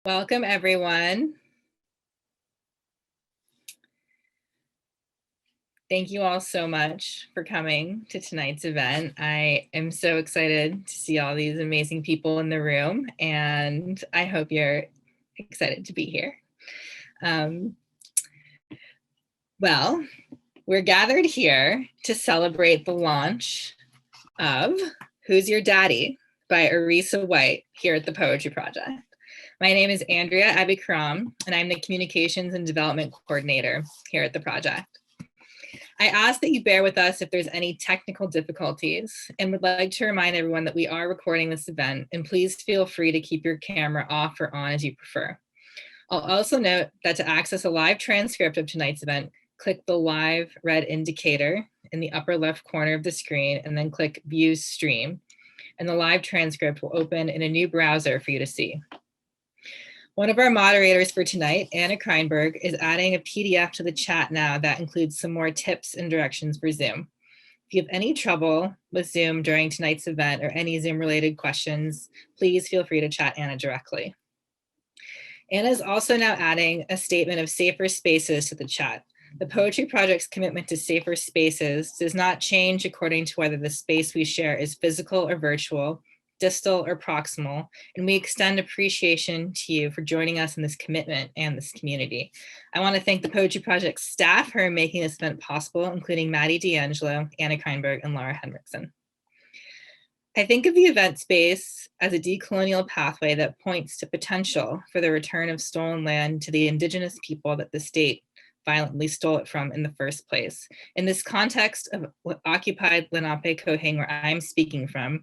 Welcome, everyone. Thank you all so much for coming to tonight's event. I am so excited to see all these amazing people in the room, and I hope you're excited to be here. Well, we're gathered here to celebrate the launch of Who's Your Daddy by Arisa White here at the Poetry Project. My name is Andrea Abikram, and I'm the Communications and Development Coordinator here at the project. I ask that you bear with us if there's any technical difficulties, and would like to remind everyone that we are recording this event, and please feel free to keep your camera off or on as you prefer. I'll also note that to access a live transcript of tonight's event, click the live red indicator in the upper left corner of the screen and then click View Stream. And the live transcript will open in a new browser for you to see. One of our moderators for tonight, Anna Kreinberg, is adding a PDF to the chat now that includes some more tips and directions for Zoom. If you have any trouble with Zoom during tonight's event or any Zoom-related questions, please feel free to chat Anna directly. Anna is also now adding a statement of safer spaces to the chat. The Poetry Project's commitment to safer spaces does not change according to whether the space we share is physical or virtual, distal or proximal, and we extend appreciation to you for joining us in this commitment and this community. I want to thank the Poetry Project staff who are making this event possible, including Maddie D'Angelo, Anna Kreinberg, and Laura Henriksen. I think of the event space as a decolonial pathway that points to potential for the return of stolen land to the indigenous people that the state violently stole it from in the first place. In this context of occupied Lenape-Koheng, where I'm speaking from,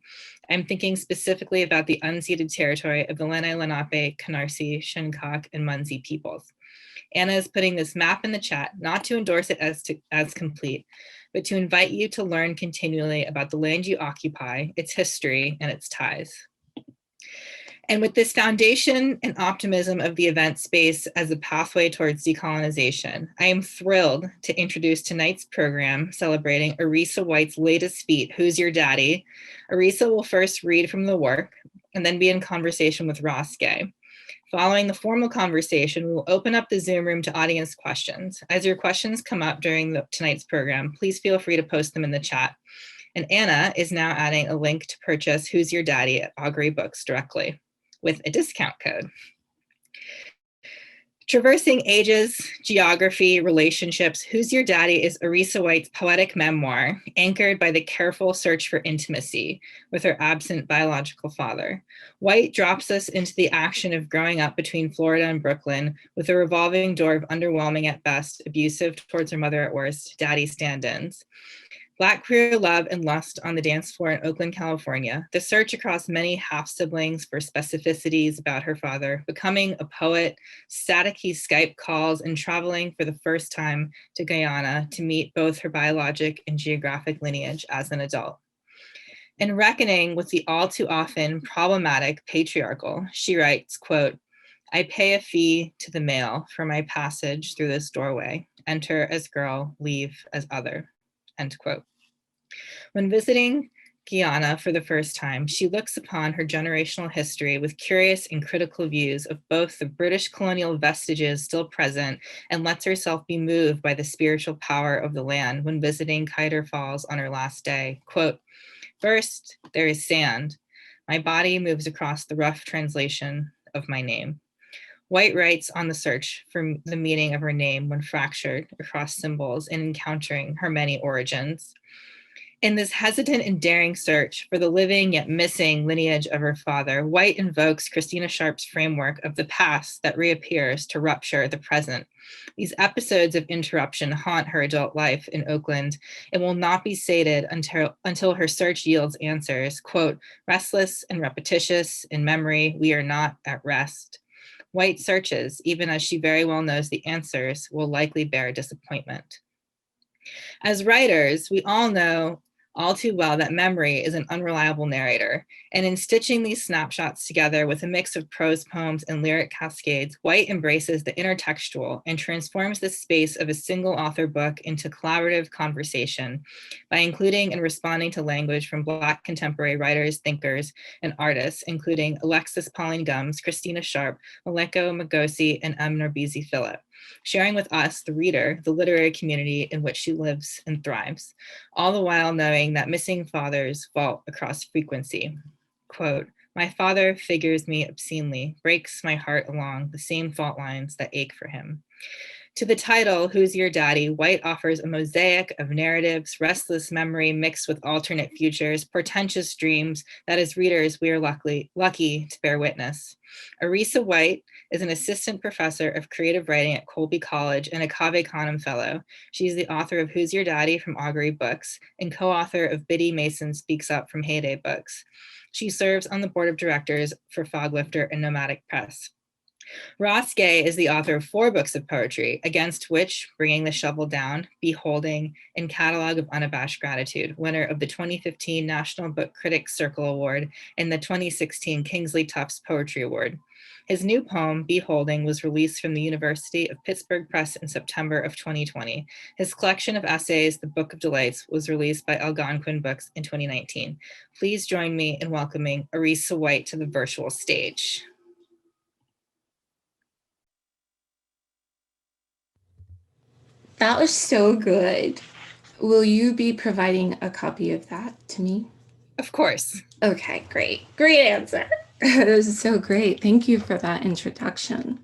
I'm thinking specifically about the unceded territory of the Lenni Lenape, Canarsie, Shinnecock, and Munsee peoples. Anna is putting this map in the chat, not to endorse it as complete, but to invite you to learn continually about the land you occupy, its history, and its ties. And with this foundation and optimism of the event space as a pathway towards decolonization, I am thrilled to introduce tonight's program celebrating Arisa White's latest feat, Who's Your Daddy? Arisa will first read from the work and then be in conversation with Ross Gay. Following the formal conversation, we will open up the Zoom room to audience questions. As your questions come up during tonight's program, please feel free to post them in the chat. And Anna is now adding a link to purchase Who's Your Daddy at Augury Books directly with a discount code. Traversing ages, geography, relationships, Who's Your Daddy is Arisa White's poetic memoir, anchored by the careful search for intimacy with her absent biological father. White drops us into the action of growing up between Florida and Brooklyn with a revolving door of underwhelming at best, abusive towards her mother at worst, daddy stand-ins. Black queer love and lust on the dance floor in Oakland, California, the search across many half-siblings for specificities about her father, becoming a poet, staticky Skype calls, and traveling for the first time to Guyana to meet both her biologic and geographic lineage as an adult. And reckoning with the all too often problematic patriarchal, she writes, quote, I pay a fee to the male for my passage through this doorway, enter as girl, leave as other. End quote. When visiting Guyana for the first time, she looks upon her generational history with curious and critical views of both the British colonial vestiges still present and lets herself be moved by the spiritual power of the land when visiting Kiter Falls on her last day. Quote, first, there is sand. My body moves across the rough translation of my name. White writes on the search for the meaning of her name when fractured across symbols and encountering her many origins. In this hesitant and daring search for the living yet missing lineage of her father, White invokes Christina Sharp's framework of the past that reappears to rupture the present. These episodes of interruption haunt her adult life in Oakland and will not be sated until her search yields answers, quote, restless and repetitious in memory, we are not at rest. White searches, even as she very well knows the answers will likely bear disappointment. As writers, we all know all too well that memory is an unreliable narrator. And in stitching these snapshots together with a mix of prose poems and lyric cascades, White embraces the intertextual and transforms the space of a single author book into collaborative conversation by including and responding to language from Black contemporary writers, thinkers, and artists, including Alexis Pauline Gumbs, Christina Sharp, Maleko Magosi, and M. Norbizi Phillip, sharing with us, the reader, the literary community in which she lives and thrives, all the while knowing that missing fathers vault across frequency. Quote, "My father figures me obscenely, breaks my heart along the same fault lines that ache for him." To the title, Who's Your Daddy?, White offers a mosaic of narratives, restless memory mixed with alternate futures, portentous dreams that as readers we are lucky to bear witness. Arisa White is an assistant professor of creative writing at Colby College and a Cave Canem Fellow. She's the author of Who's Your Daddy from Augury Books and co-author of Biddy Mason Speaks Up from Heyday Books. She serves on the board of directors for Foglifter and Nomadic Press. Ross Gay is the author of 4 books of poetry, Against Which, Bringing the Shovel Down, Beholding, and Catalog of Unabashed Gratitude, winner of the 2015 National Book Critics Circle Award and the 2016 Kingsley Tufts Poetry Award. His new poem, Beholding, was released from the University of Pittsburgh Press in September of 2020. His collection of essays, The Book of Delights, was released by Algonquin Books in 2019. Please join me in welcoming Arisa White to the virtual stage. That was so good. Will you be providing a copy of that to me? Of course. Okay, great. Great answer. This is so great. Thank you for that introduction.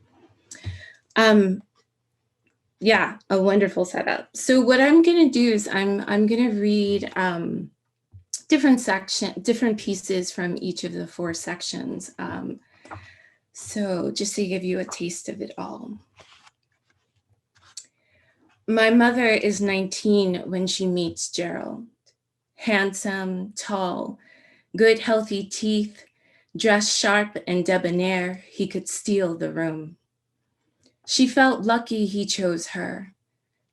Yeah, a wonderful setup. So what I'm going to do is I'm going to read different pieces from each of the 4 sections. So just to give you a taste of it all. My mother is 19 when she meets Gerald. Handsome, tall, good healthy teeth, dressed sharp and debonair, he could steal the room. She felt lucky he chose her.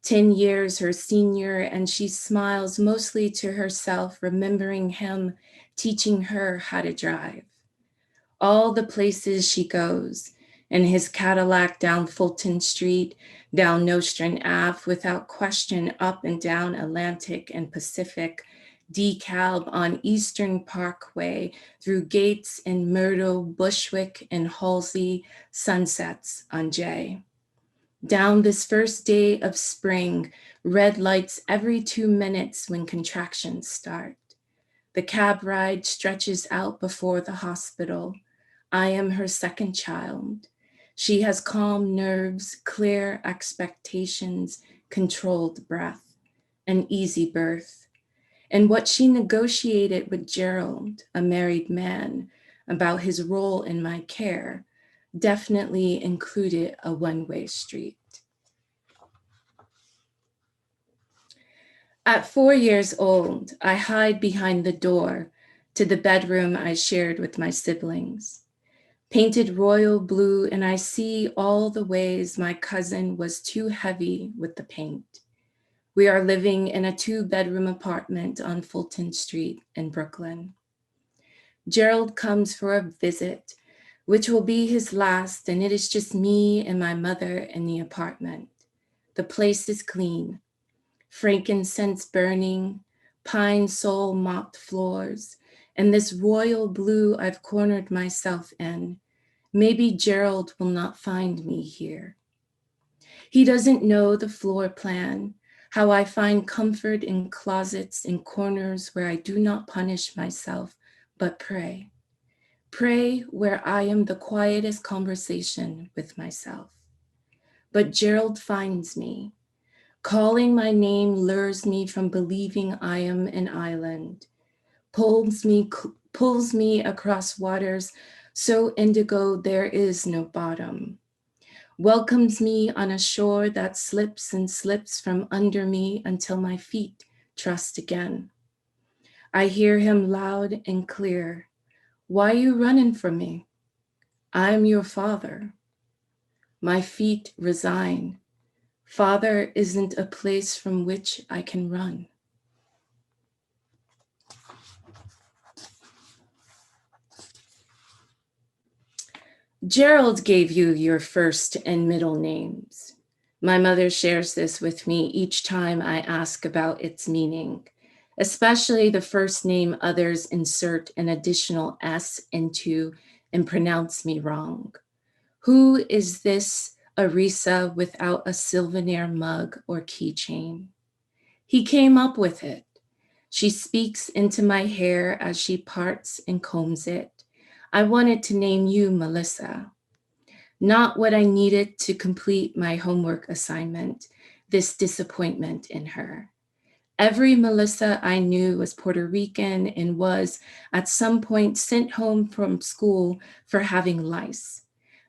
10 years her senior, and she smiles mostly to herself, remembering him teaching her how to drive. All the places she goes, in his Cadillac down Fulton Street, down Nostrand Ave, without question up and down Atlantic and Pacific, DeKalb on Eastern Parkway, through Gates and Myrtle, Bushwick and Halsey, sunsets on J. Down this first day of spring, red lights every 2 minutes when contractions start. The cab ride stretches out before the hospital. I am her second child. She has calm nerves, clear expectations, controlled breath, an easy birth. And what she negotiated with Gerald, a married man, about his role in my care, definitely included a one-way street. At 4 years old, I hide behind the door to the bedroom I shared with my siblings. Painted royal blue, and I see all the ways my cousin was too heavy with the paint. We are living in a 2-bedroom apartment on Fulton Street in Brooklyn. Gerald comes for a visit, which will be his last, and it is just me and my mother in the apartment. The place is clean, frankincense burning, pine sol mopped floors, and this royal blue I've cornered myself in. Maybe Gerald will not find me here. He doesn't know the floor plan, how I find comfort in closets and corners where I do not punish myself, but pray. Pray where I am the quietest conversation with myself. But Gerald finds me. Calling my name lures me from believing I am an island, pulls me across waters so indigo there is no bottom, welcomes me on a shore that slips and slips from under me until my feet trust again. I hear him loud and clear. Why you running from me? I'm your father. My feet resign. Father isn't a place from which I can run. Gerald gave you your first and middle names. My mother shares this with me each time I ask about its meaning, especially the first name others insert an additional S into and pronounce me wrong. Who is this Arisa without a souvenir mug or keychain? He came up with it. She speaks into my hair as she parts and combs it. I wanted to name you Melissa. Not what I needed to complete my homework assignment, this disappointment in her. Every Melissa I knew was Puerto Rican and was at some point sent home from school for having lice.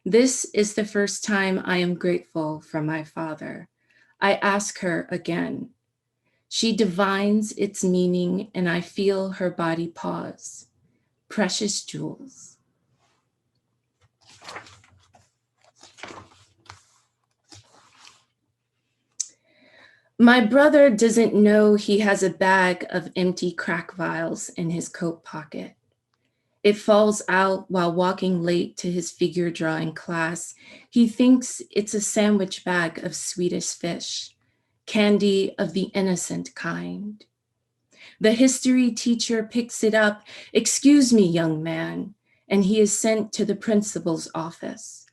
This is the first time I am grateful for my father. I ask her again. She divines its meaning and I feel her body pause. Precious jewels. My brother doesn't know he has a bag of empty crack vials in his coat pocket. It falls out while walking late to his figure drawing class. He thinks it's a sandwich bag of Swedish fish, candy of the innocent kind. The history teacher picks it up. "Excuse me, young man," and he is sent to the principal's office.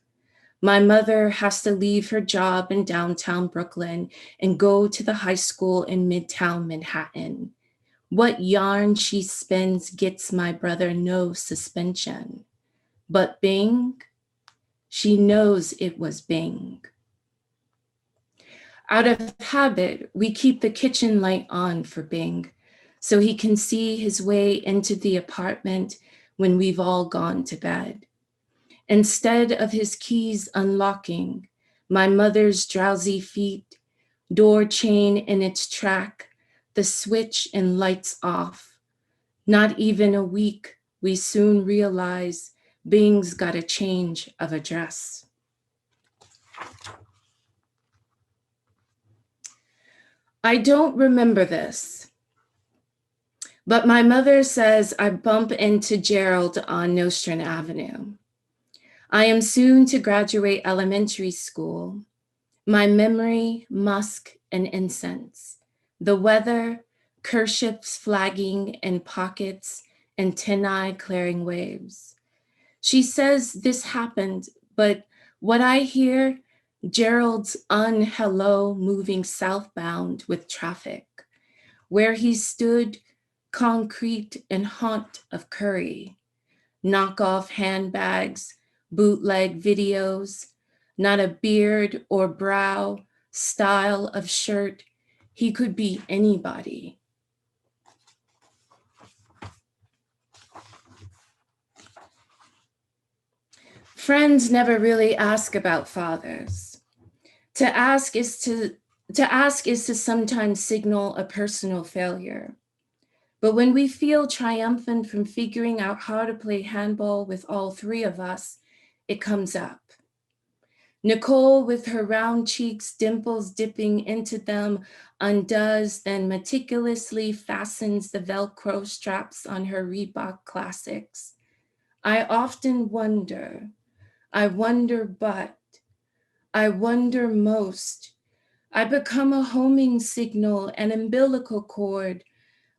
My mother has to leave her job in downtown Brooklyn and go to the high school in midtown Manhattan. What yarn she spins gets my brother no suspension. But Bing, she knows it was Bing. Out of habit, we keep the kitchen light on for Bing so he can see his way into the apartment when we've all gone to bed. Instead of his keys unlocking, my mother's drowsy feet, door chain in its track, the switch and lights off. Not even a week, we soon realize Bing's got a change of address. I don't remember this, but my mother says I bump into Gerald on Nostrand Avenue. I am soon to graduate elementary school. My memory, musk and incense. The weather, kerchiefs flagging in pockets, antennae clearing waves. She says this happened, but what I hear, Gerald's un-hello moving southbound with traffic, where he stood, concrete and haunt of curry, knockoff handbags, bootleg videos, not a beard or brow, style of shirt. He could be anybody. Friends never really ask about fathers. To ask is to sometimes signal a personal failure. But when we feel triumphant from figuring out how to play handball with all three of us, it comes up. Nicole, with her round cheeks, dimples dipping into them, undoes, then meticulously fastens the Velcro straps on her Reebok classics. I often wonder, I wonder most. I become a homing signal, an umbilical cord.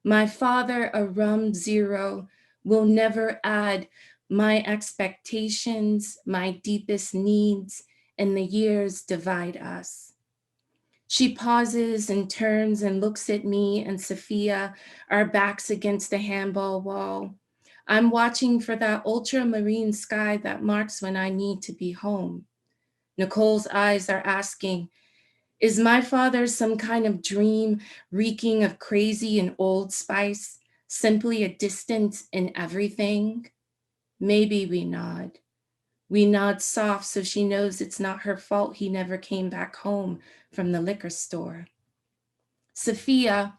My father, a rum zero, will never add my expectations, my deepest needs, and the years divide us. She pauses and turns and looks at me and Sophia, our backs against the handball wall. I'm watching for that ultramarine sky that marks when I need to be home. Nicole's eyes are asking, is my father some kind of dream reeking of crazy and Old Spice, simply a distance in everything? Maybe we nod. We nod soft so she knows it's not her fault he never came back home from the liquor store. Sophia,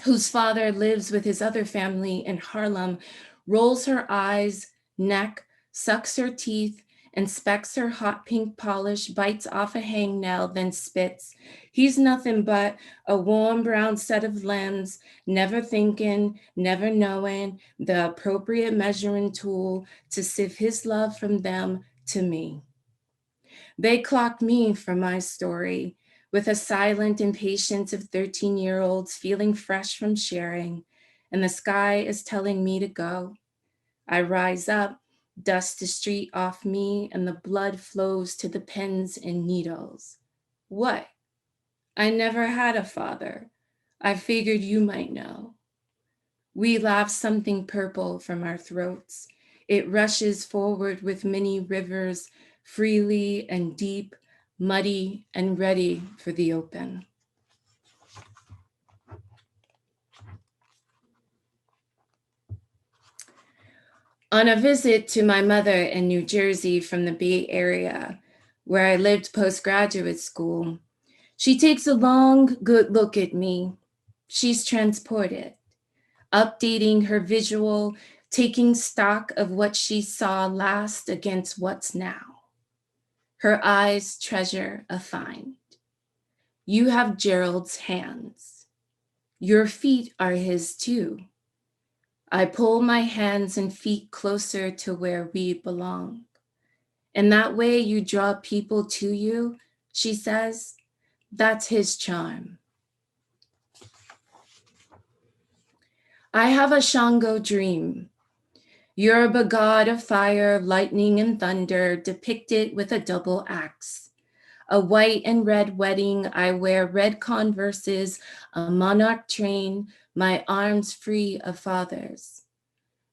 whose father lives with his other family in Harlem, rolls her eyes, neck, sucks her teeth, inspects her hot pink polish, bites off a hangnail, then spits. He's nothing but a warm brown set of limbs, never thinking, never knowing the appropriate measuring tool to sift his love from them to me. They clock me for my story with a silent impatience of 13-year-olds feeling fresh from sharing, and the sky is telling me to go. I rise up, dust the street off me, and the blood flows to the pins and needles. What? I never had a father. I figured you might know. We laugh something purple from our throats. It rushes forward with many rivers, freely and deep, muddy and ready for the open. On a visit to my mother in New Jersey from the Bay Area, where I lived postgraduate school, she takes a long, good look at me. She's transported, updating her visual, taking stock of what she saw last against what's now. Her eyes treasure a find. You have Gerald's hands. Your feet are his too. I pull my hands and feet closer to where we belong. And that way you draw people to you, she says. That's his charm. I have a Shango dream. Yoruba god of fire, lightning, and thunder, depicted with a double axe. A white and red wedding, I wear red Converses, a monarch train, my arms free of fathers.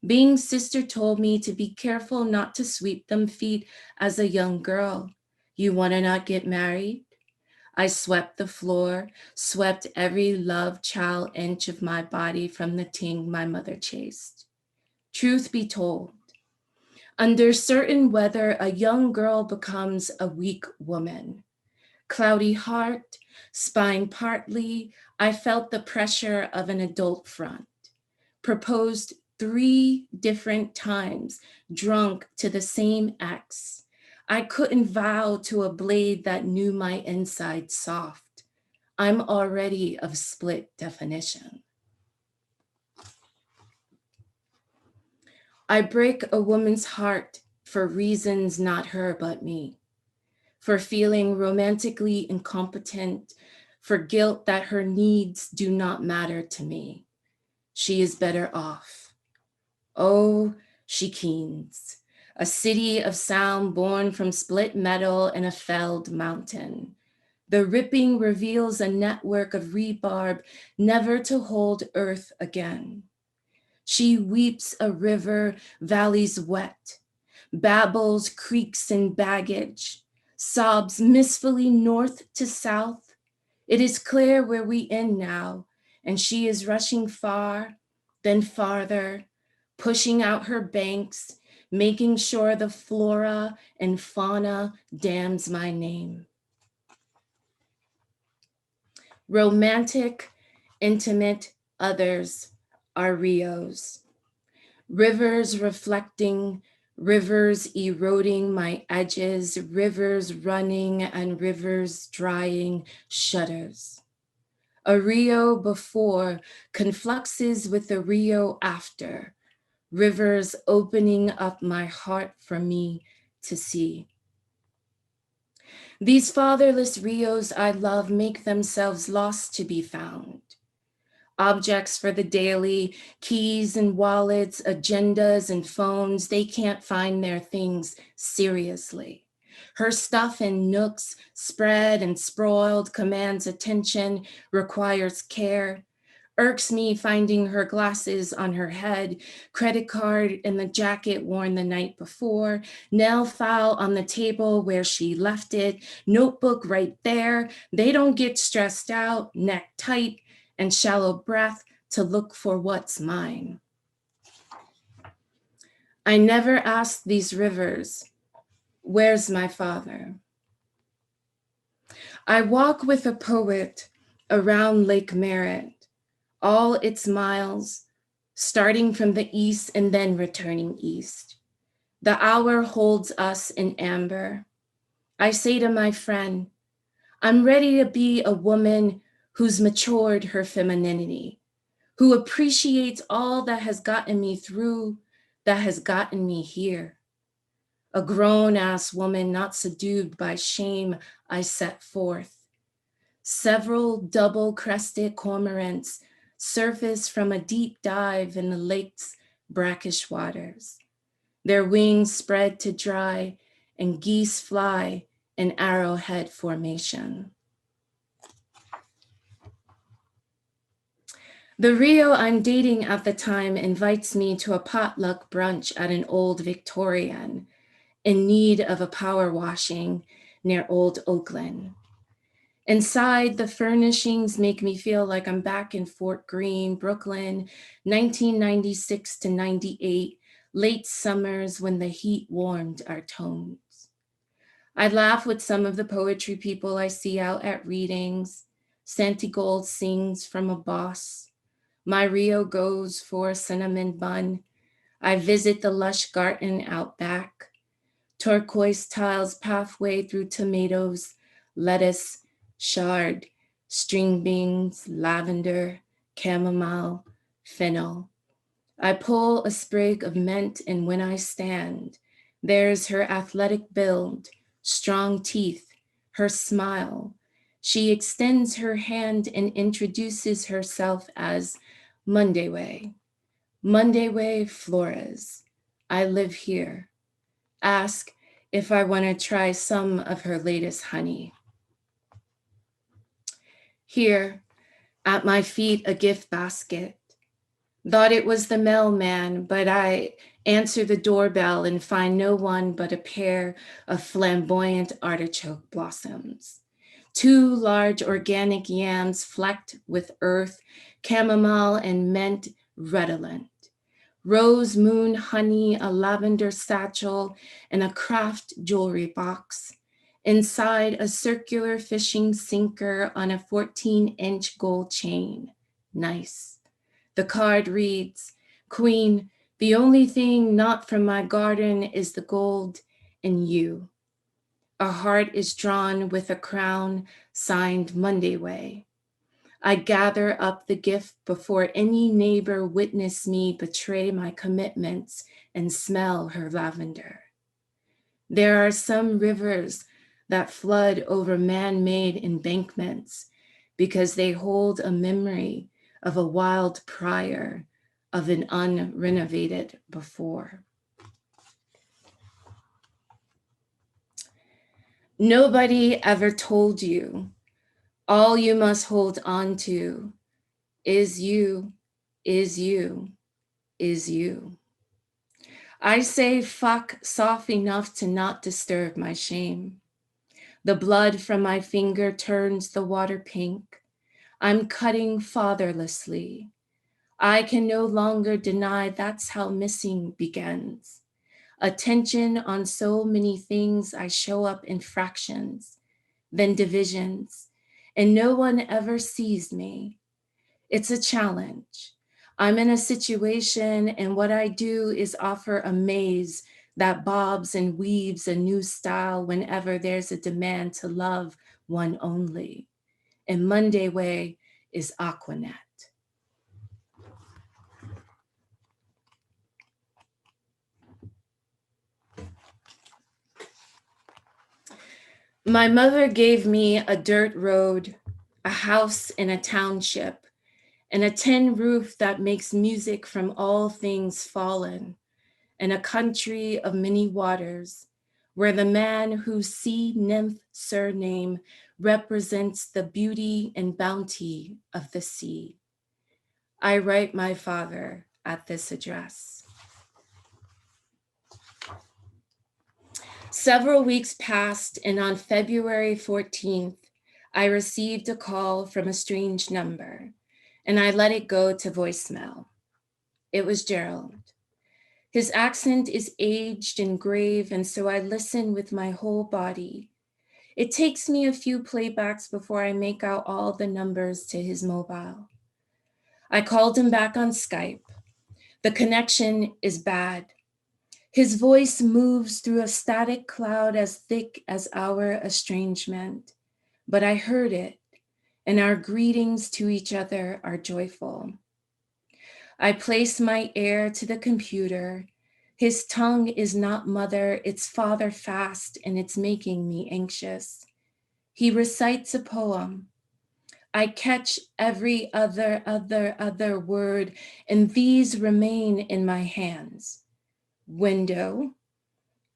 Bing's sister told me to be careful not to sweep them feet as a young girl. You want to not get married? I swept the floor, swept every love child inch of my body from the ting my mother chased. Truth be told, under certain weather, a young girl becomes a weak woman. Cloudy heart, spine partly, I felt the pressure of an adult front. Proposed 3 different times, drunk to the same ex. I couldn't vow to a blade that knew my inside soft. I'm already of split definition. I break a woman's heart for reasons not her but me, for feeling romantically incompetent, for guilt that her needs do not matter to me. She is better off. Oh, Shikines, a city of sound born from split metal and a felled mountain. The ripping reveals a network of rebarb never to hold earth again. She weeps a river, valleys wet, babbles creeks and baggage, sobs mistfully north to south. It is clear where we end now, and she is rushing far, then farther, pushing out her banks, making sure the flora and fauna damns my name. Romantic, intimate others are rios. Rivers reflecting, rivers eroding my edges, rivers running and rivers drying shudders. A Rio before confluxes with a Rio after, rivers opening up my heart for me to see. These fatherless Rios I love make themselves lost to be found. Objects for the daily, keys and wallets, agendas and phones, they can't find their things seriously. Her stuff in nooks, spread and sprawled, commands attention, requires care. Irks me finding her glasses on her head, credit card in the jacket worn the night before, nail file on the table where she left it, notebook right there. They don't get stressed out, neck tight, and shallow breath to look for what's mine. I never asked these rivers, where's my father? I walk with a poet around Lake Merritt, all its miles, starting from the east and then returning east. The hour holds us in amber. I say to my friend, I'm ready to be a woman who's matured her femininity, who appreciates all that has gotten me through, that has gotten me here. A grown-ass woman not subdued by shame, I set forth. Several double-crested cormorants surface from a deep dive in the lake's brackish waters. Their wings spread to dry, and geese fly in arrowhead formation. The Rio I'm dating at the time invites me to a potluck brunch at an old Victorian in need of a power washing near Old Oakland. Inside, the furnishings make me feel like I'm back in Fort Greene, Brooklyn, 1996 to 98, late summers when the heat warmed our tones. I laugh with some of the poetry people I see out at readings. Santi Gold sings from a boss. My Rio goes for a cinnamon bun. I visit the lush garden out back. Turquoise tiles pathway through tomatoes, lettuce, chard, string beans, lavender, chamomile, fennel. I pull a sprig of mint, and when I stand, there's her athletic build, strong teeth, her smile. She extends her hand and introduces herself as Monday Way Flores. I live here. Ask if I want to try some of her latest honey. Here, at my feet, a gift basket. Thought it was the mailman, but I answer the doorbell and find no one but a pair of flamboyant artichoke blossoms. 2 large organic yams flecked with earth, chamomile and mint redolent. Rose moon honey, a lavender satchel, and a craft jewelry box. Inside, a circular fishing sinker on a 14-inch gold chain. Nice. The card reads, Queen, the only thing not from my garden is the gold and you. A heart is drawn with a crown signed Monday Way. I gather up the gift before any neighbor witness me betray my commitments and smell her lavender. There are some rivers that flood over man-made embankments because they hold a memory of a wild prior of an unrenovated before. Nobody ever told you all you must hold on to is you, is you, is you. I say fuck soft enough to not disturb my shame. The blood from my finger turns the water pink. I'm cutting fatherlessly. I can no longer deny that's how missing begins. Attention on so many things, I show up in fractions, then divisions, and no one ever sees me. It's a challenge. I'm in a situation, and what I do is offer a maze that bobs and weaves a new style whenever there's a demand to love one only. And Monday Way is Aquanet. My mother gave me a dirt road, a house in a township, and a tin roof that makes music from all things fallen, and a country of many waters, where the man whose sea nymph surname represents the beauty and bounty of the sea. I write my father at this address. Several weeks passed, and on February 14th, I received a call from a strange number, and I let it go to voicemail. It was Gerald. His accent is aged and grave, and so I listen with my whole body. It takes me a few playbacks before I make out all the numbers to his mobile. I called him back on Skype. The connection is bad. His voice moves through a static cloud as thick as our estrangement, but I heard it, and our greetings to each other are joyful. I place my ear to the computer, His tongue is not mother, it's father fast, and it's making me anxious. He recites a poem. I catch every other word, and these remain in my hands. Window,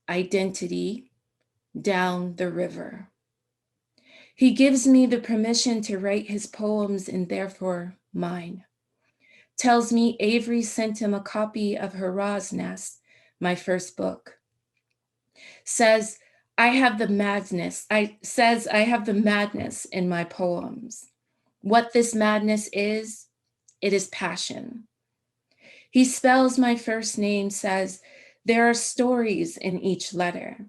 identity, down the river. He gives me the permission to write his poems and therefore mine. Tells me Avery sent him a copy of Hurrah's Nest, my first book. Says I have the madness in my poems. What this madness is, it is passion. He spells my first name, says there are stories in each letter.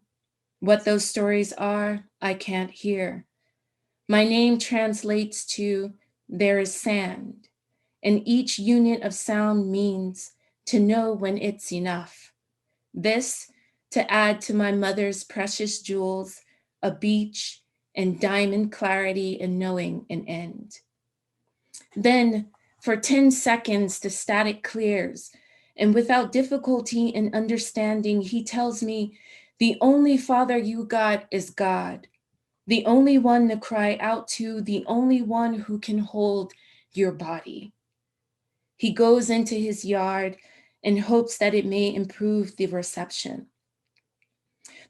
What those stories are, I can't hear. My name translates to there is sand, and each unit of sound means to know when it's enough. This to add to my mother's precious jewels, a beach and diamond clarity and knowing an end. Then for 10 seconds, the static clears, and without difficulty in understanding, he tells me, the only father you got is God, the only one to cry out to, the only one who can hold your body. He goes into his yard and hopes that it may improve the reception.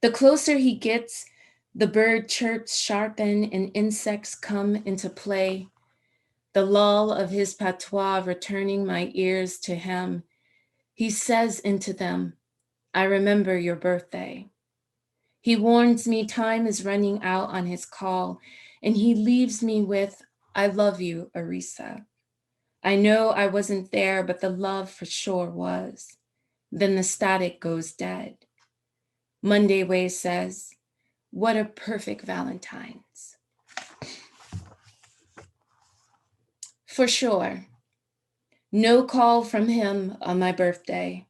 The closer he gets, the bird chirps sharpen and insects come into play. The lull of his patois returning my ears to him. He says into them, I remember your birthday. He warns me time is running out on his call, and he leaves me with, I love you, Arisa. I know I wasn't there, but the love for sure was. Then the static goes dead. Monday Way says, what a perfect Valentine's. For sure, no call from him on my birthday.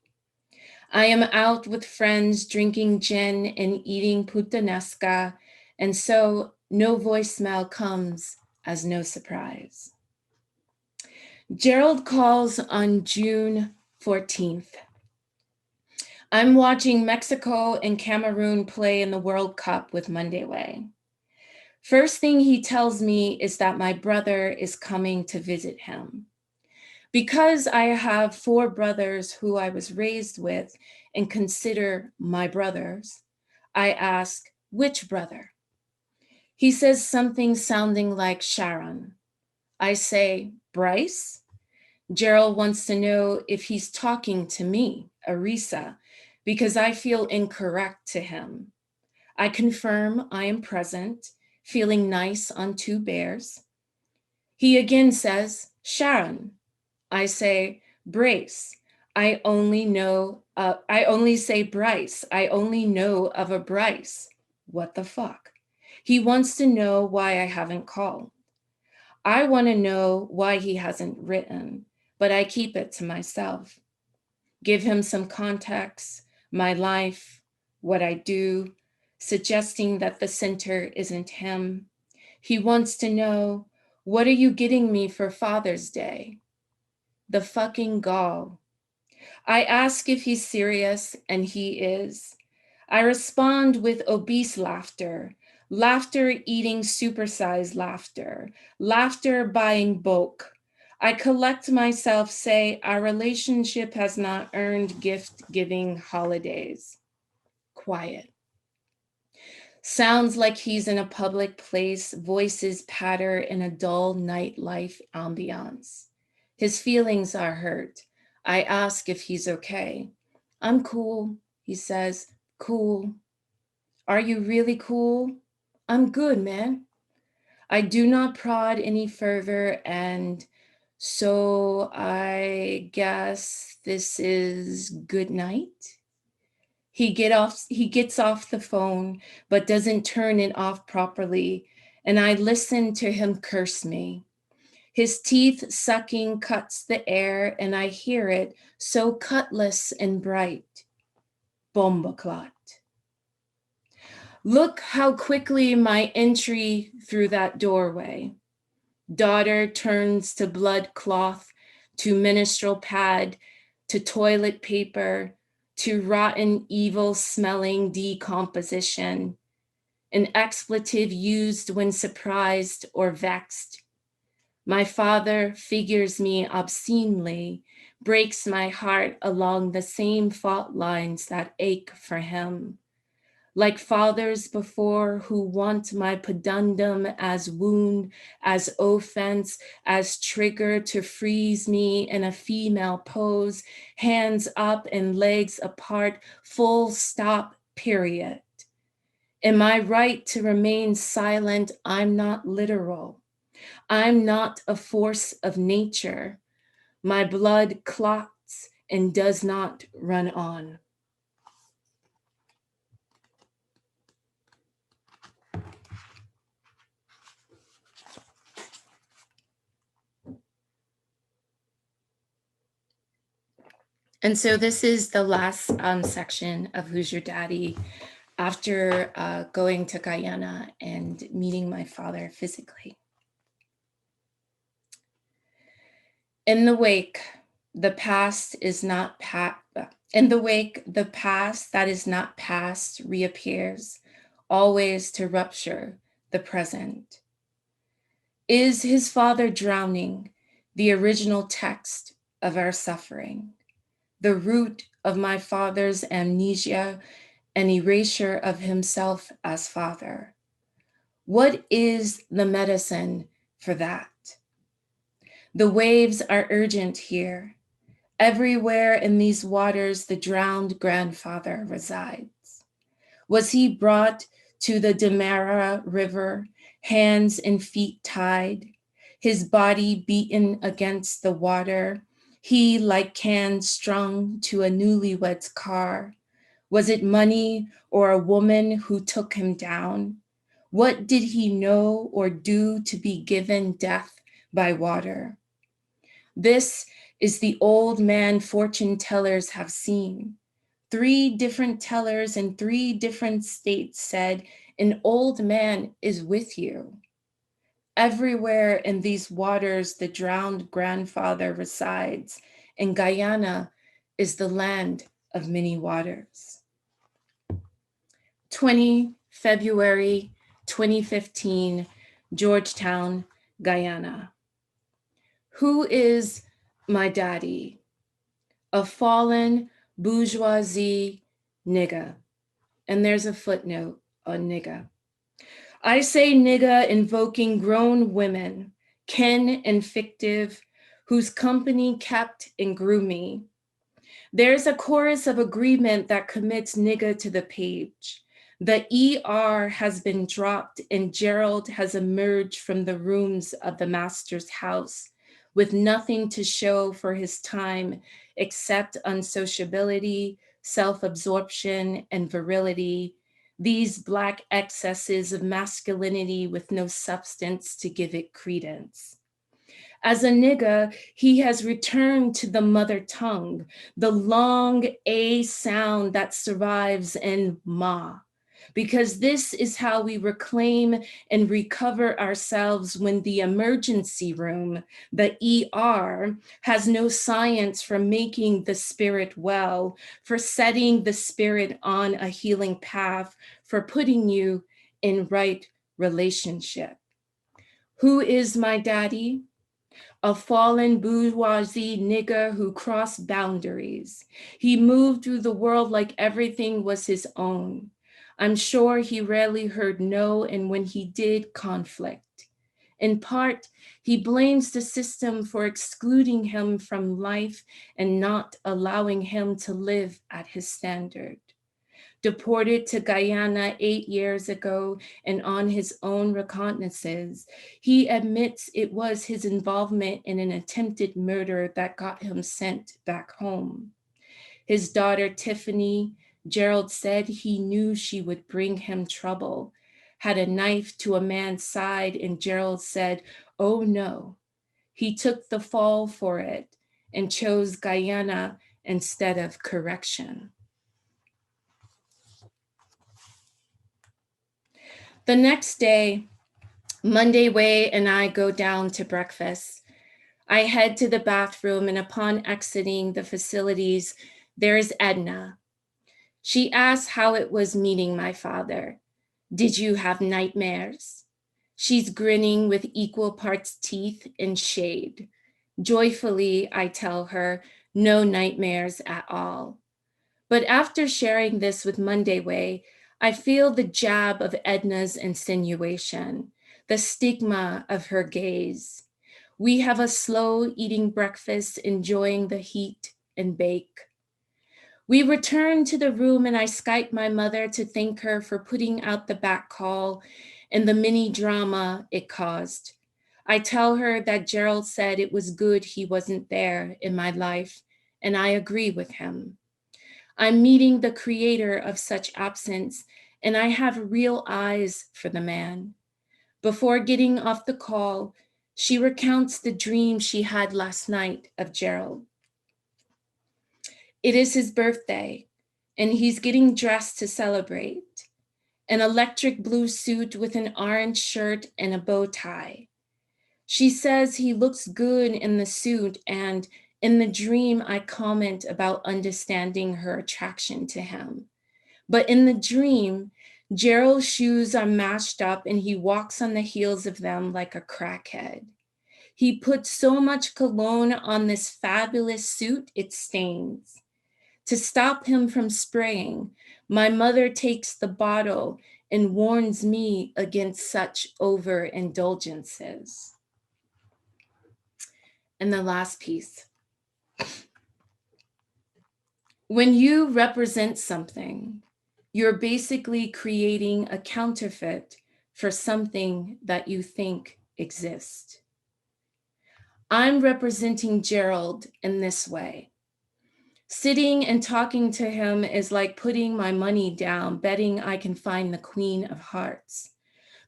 I am out with friends drinking gin and eating puttanesca, and so no voicemail comes as no surprise. Gerald calls on June 14th. I'm watching Mexico and Cameroon play in the World Cup with Monday Way. First thing he tells me is that my brother is coming to visit him. Because I have 4 brothers who I was raised with and consider my brothers, I ask, which brother? He says something sounding like Sharon. I say, Bryce? Gerald wants to know if he's talking to me, Arisa, because I feel incorrect to him. I confirm I am present, feeling nice on 2 bears. He again says, Sharon. I say, Brace. I only say Bryce. I only know of a Bryce. What the fuck? He wants to know why I haven't called. I want to know why he hasn't written, but I keep it to myself. Give him some context, my life, what I do, suggesting that the center isn't him. He wants to know, what are you getting me for Father's Day? The fucking gall. I ask if he's serious, and he is. I respond with obese laughter, laughter eating supersized laughter, laughter buying bulk. I collect myself, say, our relationship has not earned gift-giving holidays. Quiet. Sounds like he's in a public place, voices patter in a dull nightlife ambiance. His feelings are hurt. I ask if he's okay. I'm cool, he says, cool. Are you really cool? I'm good, man. I do not prod any further, and so I guess this is good night. He gets off the phone, but doesn't turn it off properly, and I listen to him curse me. His teeth sucking cuts the air, and I hear it so cutlass and bright. Bomba clot. Look how quickly my entry through that doorway. Daughter turns to blood cloth, to menstrual pad, to toilet paper, to rotten, evil-smelling decomposition, an expletive used when surprised or vexed. My father figures me obscenely, breaks my heart along the same fault lines that ache for him. Like fathers before who want my pedundum as wound, as offense, as trigger to freeze me in a female pose, hands up and legs apart, full stop, period. Am I right to remain silent? I'm not literal. I'm not a force of nature. My blood clots and does not run on. And so this is the last section of Who's Your Daddy after going to Guyana and meeting my father physically. In the wake, the past is not in the wake, the past that is not past reappears, always to rupture the present. Is his father drowning, the original text of our suffering, the root of my father's amnesia and erasure of himself as father? What is the medicine for that? The waves are urgent here. Everywhere in these waters, the drowned grandfather resides. Was he brought to the Demerara River, hands and feet tied, his body beaten against the water, he like cans strung to a newlywed's car? Was it money or a woman who took him down? What did he know or do to be given death by water? This is the old man fortune tellers have seen. 3 different tellers in 3 different states said, an old man is with you. Everywhere in these waters, the drowned grandfather resides, and Guyana is the land of many waters. 20 February 2015, Georgetown, Guyana. Who is my daddy? A fallen bourgeoisie nigga. And there's a footnote on nigga. I say nigga invoking grown women, kin and fictive, whose company kept and grew me. There's a chorus of agreement that commits nigga to the page. The ER has been dropped and Gerald has emerged from the rooms of the master's house with nothing to show for his time except unsociability, self-absorption, and virility, these Black excesses of masculinity with no substance to give it credence. As a nigga, he has returned to the mother tongue, the long A sound that survives in ma, because this is how we reclaim and recover ourselves when the emergency room, the ER, has no science for making the spirit well, for setting the spirit on a healing path, for putting you in right relationship. Who is my daddy? A fallen bourgeoisie nigger who crossed boundaries. He moved through the world like everything was his own. I'm sure he rarely heard no, and when he did, conflict. In part, he blames the system for excluding him from life and not allowing him to live at his standard. Deported to Guyana 8 years ago and on his own reconnaissances, he admits it was his involvement in an attempted murder that got him sent back home. His daughter, Tiffany, Gerald said he knew she would bring him trouble, had a knife to a man's side, and Gerald said, oh no. He took the fall for it and chose Guyana instead of correction. The next day, Monday Way and I go down to breakfast. I head to the bathroom, and upon exiting the facilities, there is Edna, She asked how it was meeting my father. Did you have nightmares? She's grinning with equal parts teeth and shade. Joyfully, I tell her, no nightmares at all. But after sharing this with Monday Way, I feel the jab of Edna's insinuation, the stigma of her gaze. We have a slow eating breakfast, enjoying the heat and bake. We return to the room and I Skype my mother to thank her for putting out the back call and the mini drama it caused. I tell her that Gerald said it was good he wasn't there in my life, and I agree with him. I'm meeting the creator of such absence, and I have real eyes for the man. Before getting off the call, she recounts the dream she had last night of Gerald. It is his birthday, and he's getting dressed to celebrate. An electric blue suit with an orange shirt and a bow tie. She says he looks good in the suit, and in the dream, I comment about understanding her attraction to him. But in the dream, Gerald's shoes are mashed up and he walks on the heels of them like a crackhead. He puts so much cologne on this fabulous suit, it stains. To stop him from spraying, my mother takes the bottle and warns me against such overindulgences. And the last piece. When you represent something, you're basically creating a counterfeit for something that you think exists. I'm representing Gerald in this way. Sitting and talking to him is like putting my money down, betting I can find the Queen of Hearts.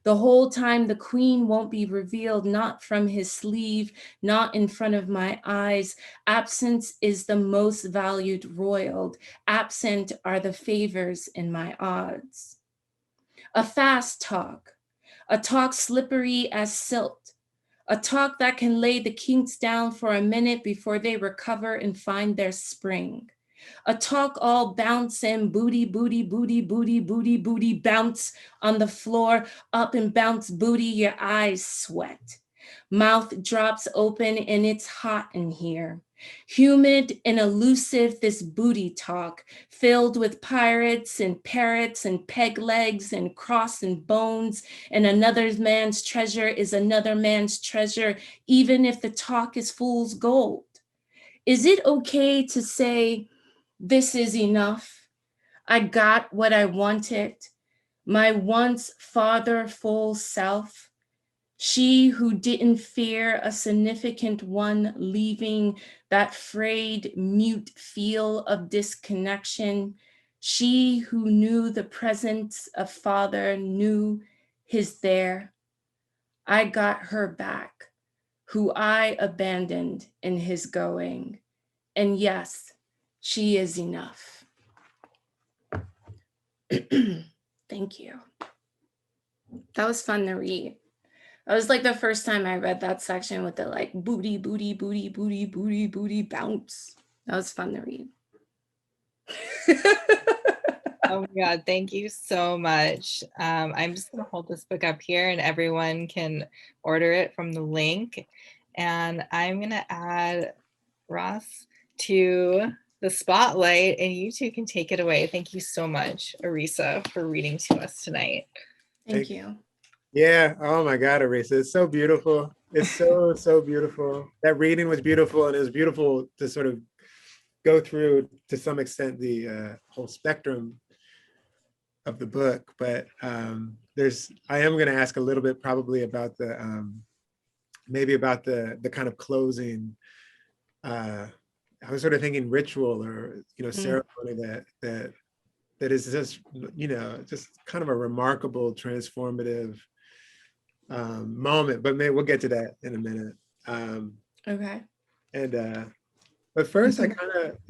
The whole time the queen won't be revealed, not from his sleeve, not in front of my eyes. Absence is the most valued roiled. Absent are the favors in my odds. A fast talk, a talk slippery as silt, a talk that can lay the kinks down for a minute before they recover and find their spring. A talk all bounce and booty, booty, booty, booty, booty, booty, bounce on the floor, up and bounce booty, your eyes sweat. Mouth drops open and it's hot in here. Humid and elusive, this booty talk, filled with pirates and parrots and peg legs and cross and bones, and another man's treasure is another man's treasure, even if the talk is fool's gold. Is it okay to say, this is enough? I got what I wanted, my once fatherful self, she who didn't fear a significant one leaving that frayed, mute feel of disconnection, she who knew the presence of father, knew his there. I got her back, who I abandoned in his going. And yes, she is enough. Thank you. That was fun to read. That was like the first time I read that section with the like booty, booty, booty, booty, booty, booty, bounce. That was fun to read. Oh my God, thank you so much. I'm just gonna hold this book up here and everyone can order it from the link. And I'm gonna add Ross to the spotlight and you two can take it away. Thank you so much, Arisa, for reading to us tonight. Thank you. Yeah, oh my God, Arisa, it's so beautiful. It's so, so beautiful. That reading was beautiful, and it was beautiful to sort of go through, to some extent, the whole spectrum of the book. But I am going to ask a little bit probably about the, maybe about the kind of closing. I was sort of thinking ritual or, ceremony that is just, just kind of a remarkable, transformative moment. But maybe we'll get to that in a minute. Okay. And but first, I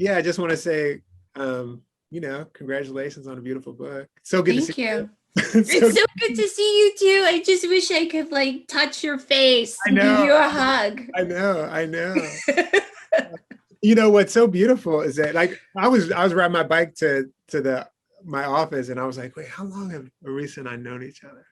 I just want to say, congratulations on a beautiful book. So good to see you. It's so good to see you too. I just wish I could like touch your face and give you a hug. I know. What's so beautiful is that like I was riding my bike to the my office and I was like, wait, how long have Arisa and I known each other?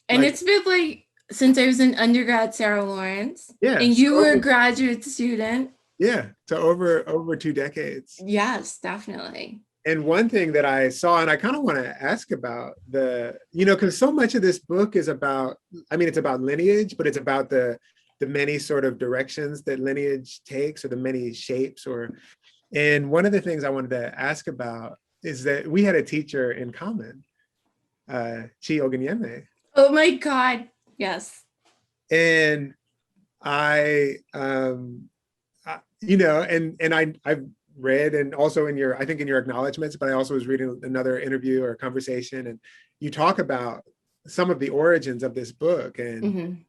And Like, it's been like since I was an undergrad, Sarah Lawrence, yeah, and you so were a graduate student. yeah, so over 2 decades. Yes, definitely. And one thing that I saw, and I kind of want to ask about because so much of this book is about, I mean, it's about lineage, but it's about the many sort of directions that lineage takes, or the many shapes, and one of the things I wanted to ask about is that we had a teacher in common, Chi Oganyeme. Oh my God. Yes. And I've read, and also I think in your acknowledgments, but I also was reading another interview or conversation, and you talk about some of the origins of this book. And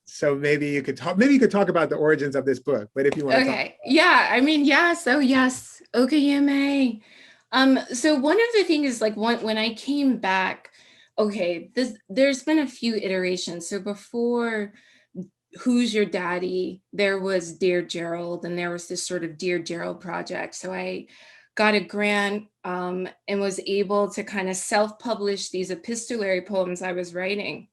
so maybe you could talk about the origins of this book, but if you want to talk. Yeah, I mean, yeah, so yes, Okayeme. So one of the things is like when I came back, there's been a few iterations. So before Who's Your Daddy, there was Dear Gerald, and there was this sort of Dear Gerald project. So I got a grant and was able to kind of self-publish these epistolary poems I was writing,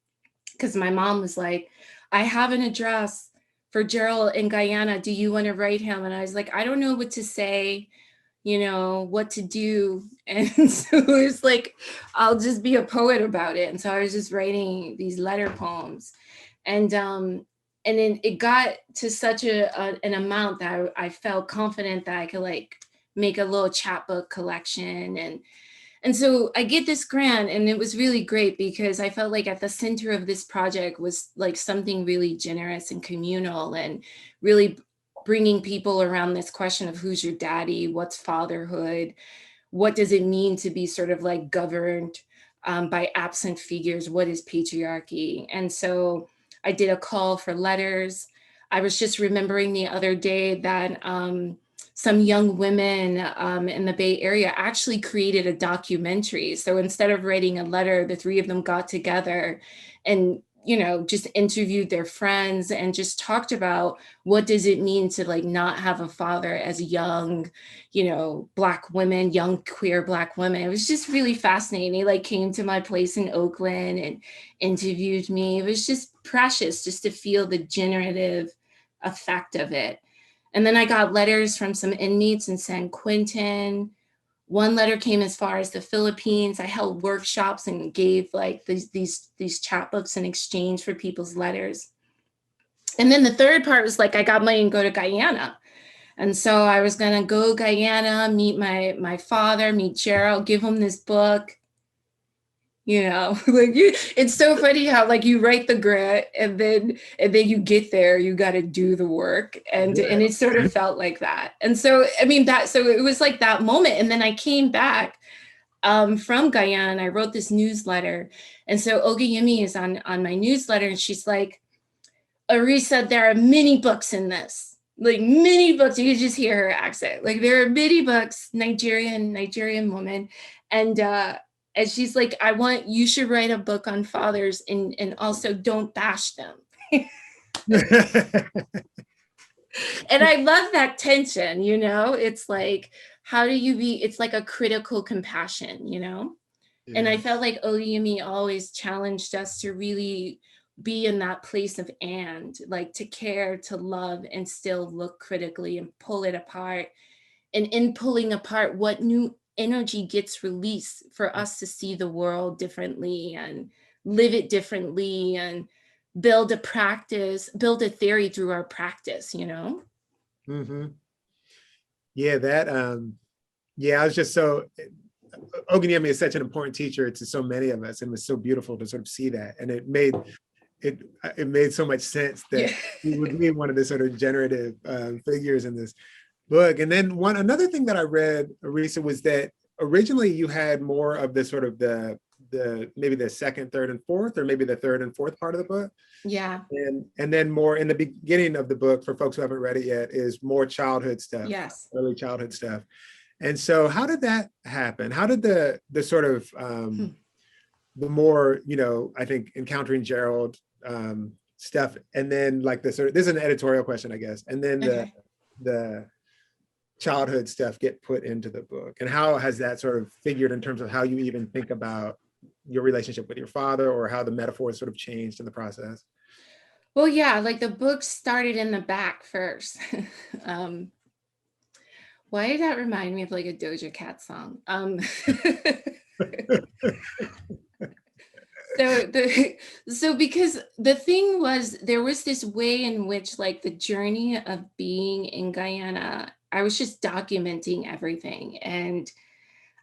because my mom was like, I have an address for Gerald in Guyana. Do you want to write him? And I was like, I don't know what to say, what to do. And so it was like, I'll just be a poet about it. And so I was just writing these letter poems. And then it got to such an amount that I felt confident that I could like make a little chapbook collection. And so I get this grant, and it was really great because I felt like at the center of this project was like something really generous and communal, and really bringing people around this question of who's your daddy, what's fatherhood, what does it mean to be sort of like governed by absent figures, what is patriarchy? And so I did a call for letters. I was just remembering the other day that some young women in the Bay Area actually created a documentary. So instead of writing a letter, the three of them got together and, just interviewed their friends and just talked about what does it mean to like not have a father as young, Black women, young queer Black women. It was just really fascinating. They like came to my place in Oakland and interviewed me. It was just precious just to feel the generative effect of it. And then I got letters from some inmates in San Quentin. One letter came as far as the Philippines. I held workshops and gave like these chapbooks in exchange for people's letters. And then the third part was like, I got money and go to Guyana. And so I was gonna go Guyana, meet my father, meet Gerald, give him this book. It's so funny how like you write the grant and then you get there, you got to do the work, and it sort of felt like that. And so I mean so it was like that moment. And then I came back from Guyana and I wrote this newsletter, and so Ogayemi is on my newsletter, and she's like, Arisa, there are many books in this, like many books. You can just hear her accent, like there are many books, Nigerian woman, and she's like, you should write a book on fathers and also don't bash them. And I love that tension, it's like, how do you it's like a critical compassion, Yes. And I felt like Oyemi always challenged us to really be in that place of like to care, to love, and still look critically and pull it apart. And in pulling apart, what new energy gets released for us to see the world differently and live it differently and build a theory through our practice, Mm-hmm. Yeah, I was just Oganyemi is such an important teacher to so many of us, and it was so beautiful to sort of see that. And it made so much sense that he would be one of the sort of generative figures in this book. And then another thing that I read, Arisa, was that originally you had more of the sort of the maybe the second, third, and fourth, or maybe the third and fourth part of the book. Yeah. And then more in the beginning of the book, for folks who haven't read it yet, is more childhood stuff. Yes. Early childhood stuff. And so how did that happen? How did the sort of the more, I think encountering Gerald stuff, and then like the sort of, this is an editorial question, I guess. And then the childhood stuff get put into the book? And how has that sort of figured in terms of how you even think about your relationship with your father, or how the metaphors sort of changed in the process? Well, yeah, like the book started in the back first. Why did that remind me of like a Doja Cat song? So because the thing was, there was this way in which like the journey of being in Guyana, I was just documenting everything. And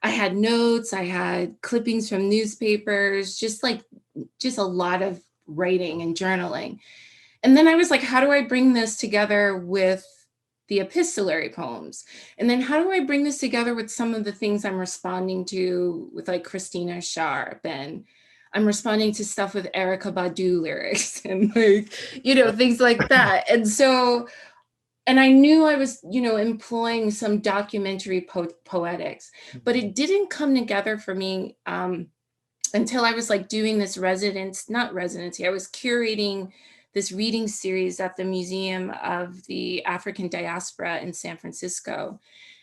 I had notes, I had clippings from newspapers, just a lot of writing and journaling. And then I was like, how do I bring this together with the epistolary poems? And then how do I bring this together with some of the things I'm responding to with like Christina Sharp, and I'm responding to stuff with Erica Badu lyrics and like, things like that. And so, and I knew I was, employing some documentary poetics, but it didn't come together for me until I was like doing this not residency, I was curating this reading series at the Museum of the African Diaspora in San Francisco.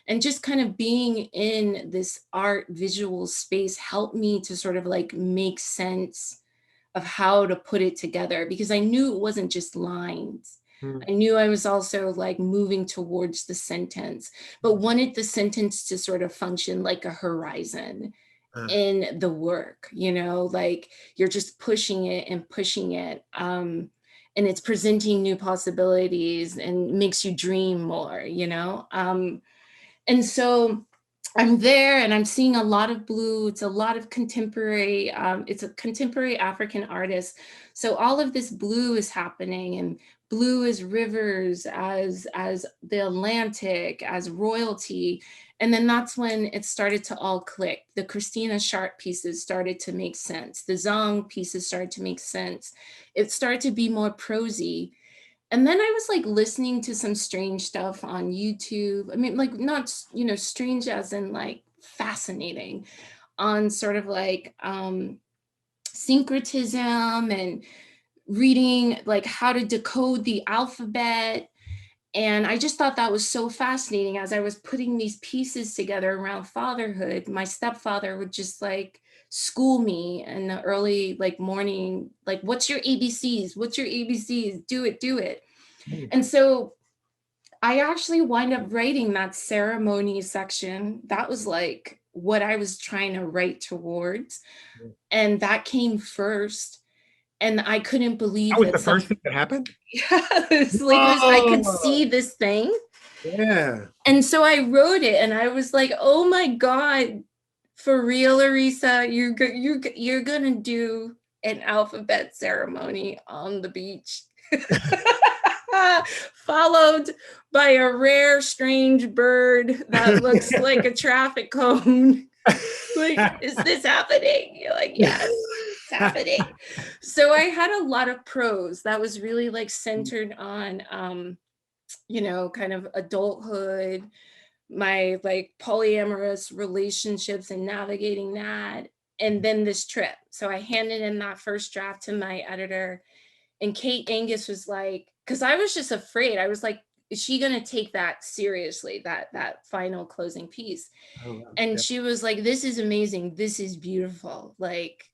And just kind of being in this art visual space helped me to sort of like make sense of how to put it together, because I knew it wasn't just lines. I knew I was also like moving towards the sentence, but wanted the sentence to sort of function like a horizon in the work, like you're just pushing it and pushing it. And it's presenting new possibilities and makes you dream more, and so I'm there and I'm seeing a lot of blue. It's a lot of contemporary, it's a contemporary African artist. So all of this blue is happening, and blue as rivers, as the Atlantic, as royalty. And then that's when it started to all click. The Christina Sharp pieces started to make sense. The Zong pieces started to make sense. It started to be more prosy. And then I was like listening to some strange stuff on YouTube. I mean, like not, strange as in like fascinating, on sort of like syncretism and reading like how to decode the alphabet. And I just thought that was so fascinating. As I was putting these pieces together around fatherhood, my stepfather would just like school me in the early like morning, like, what's your ABCs? What's your ABCs? Do it, do it. And so I actually wind up writing that ceremony section. That was like what I was trying to write towards. And that came first. And I couldn't believe that was the first thing that happened? Yeah, it was I could see this thing. Yeah. And so I wrote it and I was like, oh my God, for real, Arisa, you're gonna do an alphabet ceremony on the beach. Followed by a rare, strange bird that looks like a traffic cone. Like, is this happening? You're like, yes, it's happening. So I had a lot of prose that was really like centered on, kind of adulthood, my like polyamorous relationships and navigating that, and then this trip. So I handed in that first draft to my editor, and Kate Angus was like, because I was just afraid. I was like, is she going to take that seriously, that final closing piece? And she was like, this is amazing. This is beautiful. Like,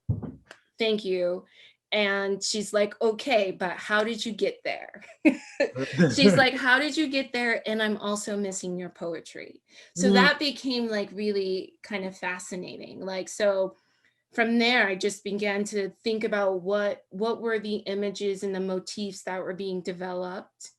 thank you. And she's like, okay, but how did you get there? She's like, how did you get there? And I'm also missing your poetry. So that became like really kind of fascinating. Like, so from there, I just began to think about what were the images and the motifs that were being developed.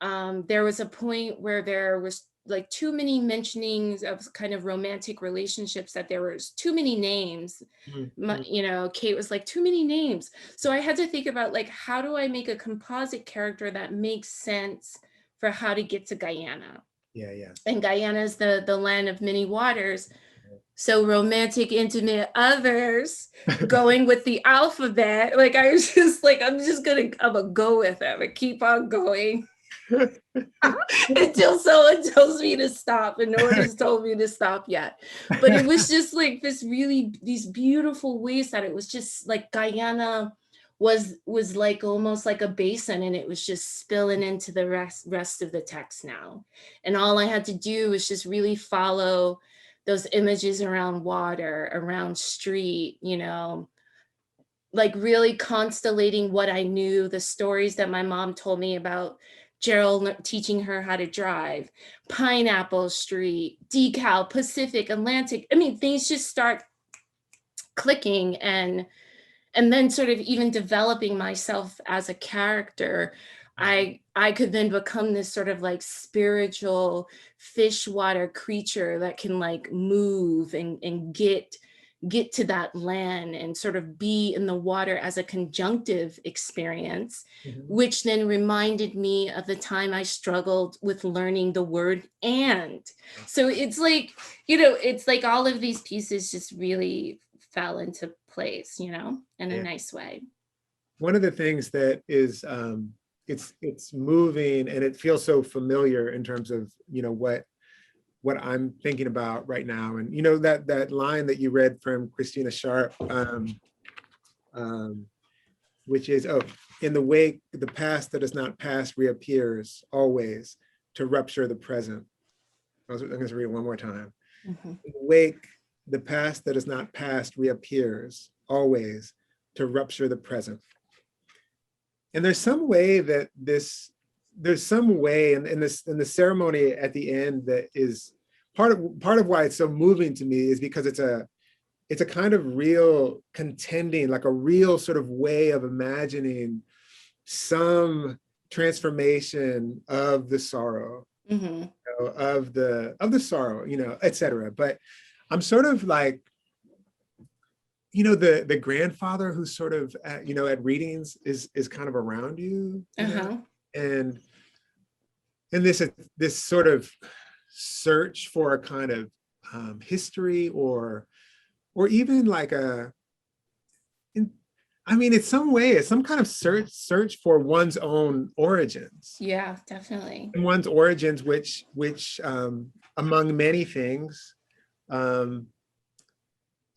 There was a point where there was like too many mentionings of kind of romantic relationships, that there was too many names. Kate was like, too many names. So I had to think about like, how do I make a composite character that makes sense for how to get to Guyana? Yeah. And Guyana is the land of many waters. So romantic, intimate others, going with the alphabet. Like I was just like, I'm gonna go with it. I'm gonna keep on going until someone tells me to stop, and no one has told me to stop yet. But it was just like these beautiful ways that it was just like Guyana was like almost like a basin, and it was just spilling into the rest of the text now. And all I had to do was just really follow those images around water, around street, you know, like really constellating what I knew, the stories that my mom told me about Gerald teaching her how to drive, Pineapple Street, Decal, Pacific, Atlantic. I mean, things just start clicking, and then sort of even developing myself as a character. I could then become this sort of like spiritual fish water creature that can like move and get to that land and sort of be in the water as a conjunctive experience, which then reminded me of the time I struggled with learning the word and. So it's like, you know, it's like all of these pieces just really fell into place, you know, in a nice way. One of the things that is, it's moving and it feels so familiar in terms of, you know, what I'm thinking about right now. And, you know, that line that you read from Christina Sharp, which is, oh, in the wake, the past that is not past reappears always to rupture the present. I'm going to read it one more time. In the wake, the past that is not past reappears always to rupture the present. And there's some way that there's some way in the ceremony at the end that is part of why it's so moving to me, is because it's a kind of real contending, like a real sort of way of imagining some transformation of the sorrow, you know, of the sorrow, you know, etc. But I'm sort of like, you know, the grandfather who's sort of at, you know, at readings is kind of around you, you know? And this sort of search for a kind of history or even like I mean, it's some way, it's some kind of search for one's own origins. Yeah, definitely. And one's origins, which among many things,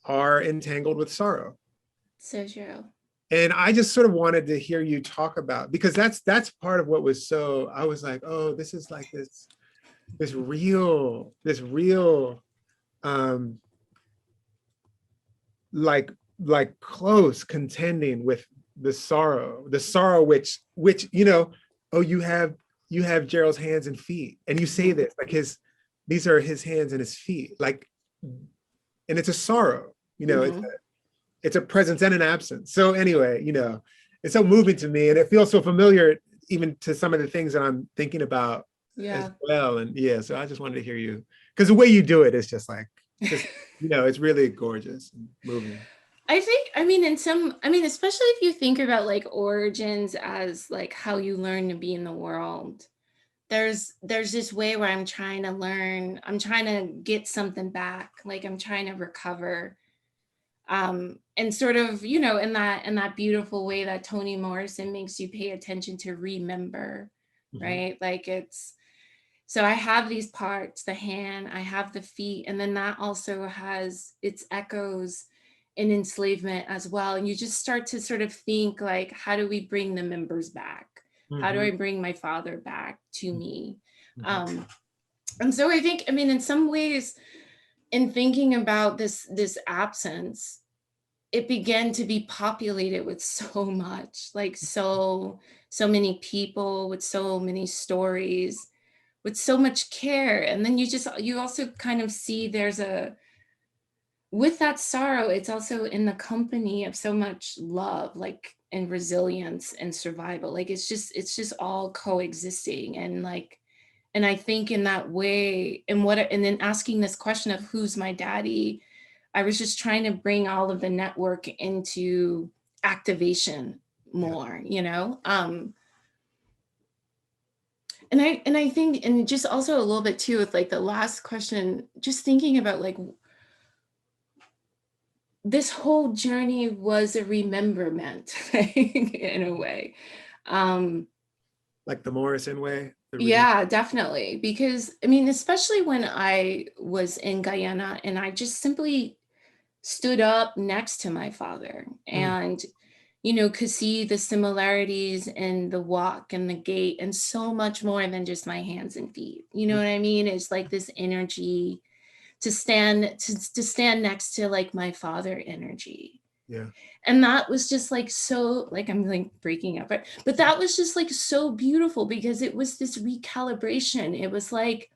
are entangled with sorrow. So true. And I just sort of wanted to hear you talk about, because that's part of what was so, I was like, oh, this is like this real like close contending with the sorrow which you know, oh, you have Gerald's hands and feet, and you say this like these are his hands and his feet, like, and it's a sorrow, you know, it's a presence and an absence. So anyway, you know, it's so moving to me, and it feels so familiar even to some of the things that I'm thinking about as well. And yeah, so I just wanted to hear you, because the way you do it is just like, just, you know, it's really gorgeous and moving. I think, I mean, especially if you think about like origins as like how you learn to be in the world, there's this way where I'm trying to get something back, like I'm trying to recover. And sort of, you know, in that beautiful way that Toni Morrison makes you pay attention to remember, right? Like so I have these parts, the hand, I have the feet, and then that also has its echoes in enslavement as well. And you just start to sort of think like, how do we bring the members back? How do I bring my father back to me? And so I think, I mean, in some ways, in thinking about this absence, it began to be populated with so much, like so many people with so many stories, with so much care. And then you also kind of see with that sorrow, it's also in the company of so much love, like, and resilience and survival. Like it's just all coexisting. And like, and I think in that way, and then asking this question of who's my daddy, I was just trying to bring all of the network into activation more, you know? And I think, and just also a little bit too, with like the last question, just thinking about like, this whole journey was a rememberment in a way. Like the Morrison way? Yeah, definitely. Because I mean, especially when I was in Guyana and I just simply stood up next to my father, and could see the similarities in the walk and the gait and so much more than just my hands and feet. You know what I mean? It's like this energy to stand next to like my father energy. Yeah. And that was just like, so like, I'm like breaking up, but that was just like so beautiful because it was this recalibration. It was like,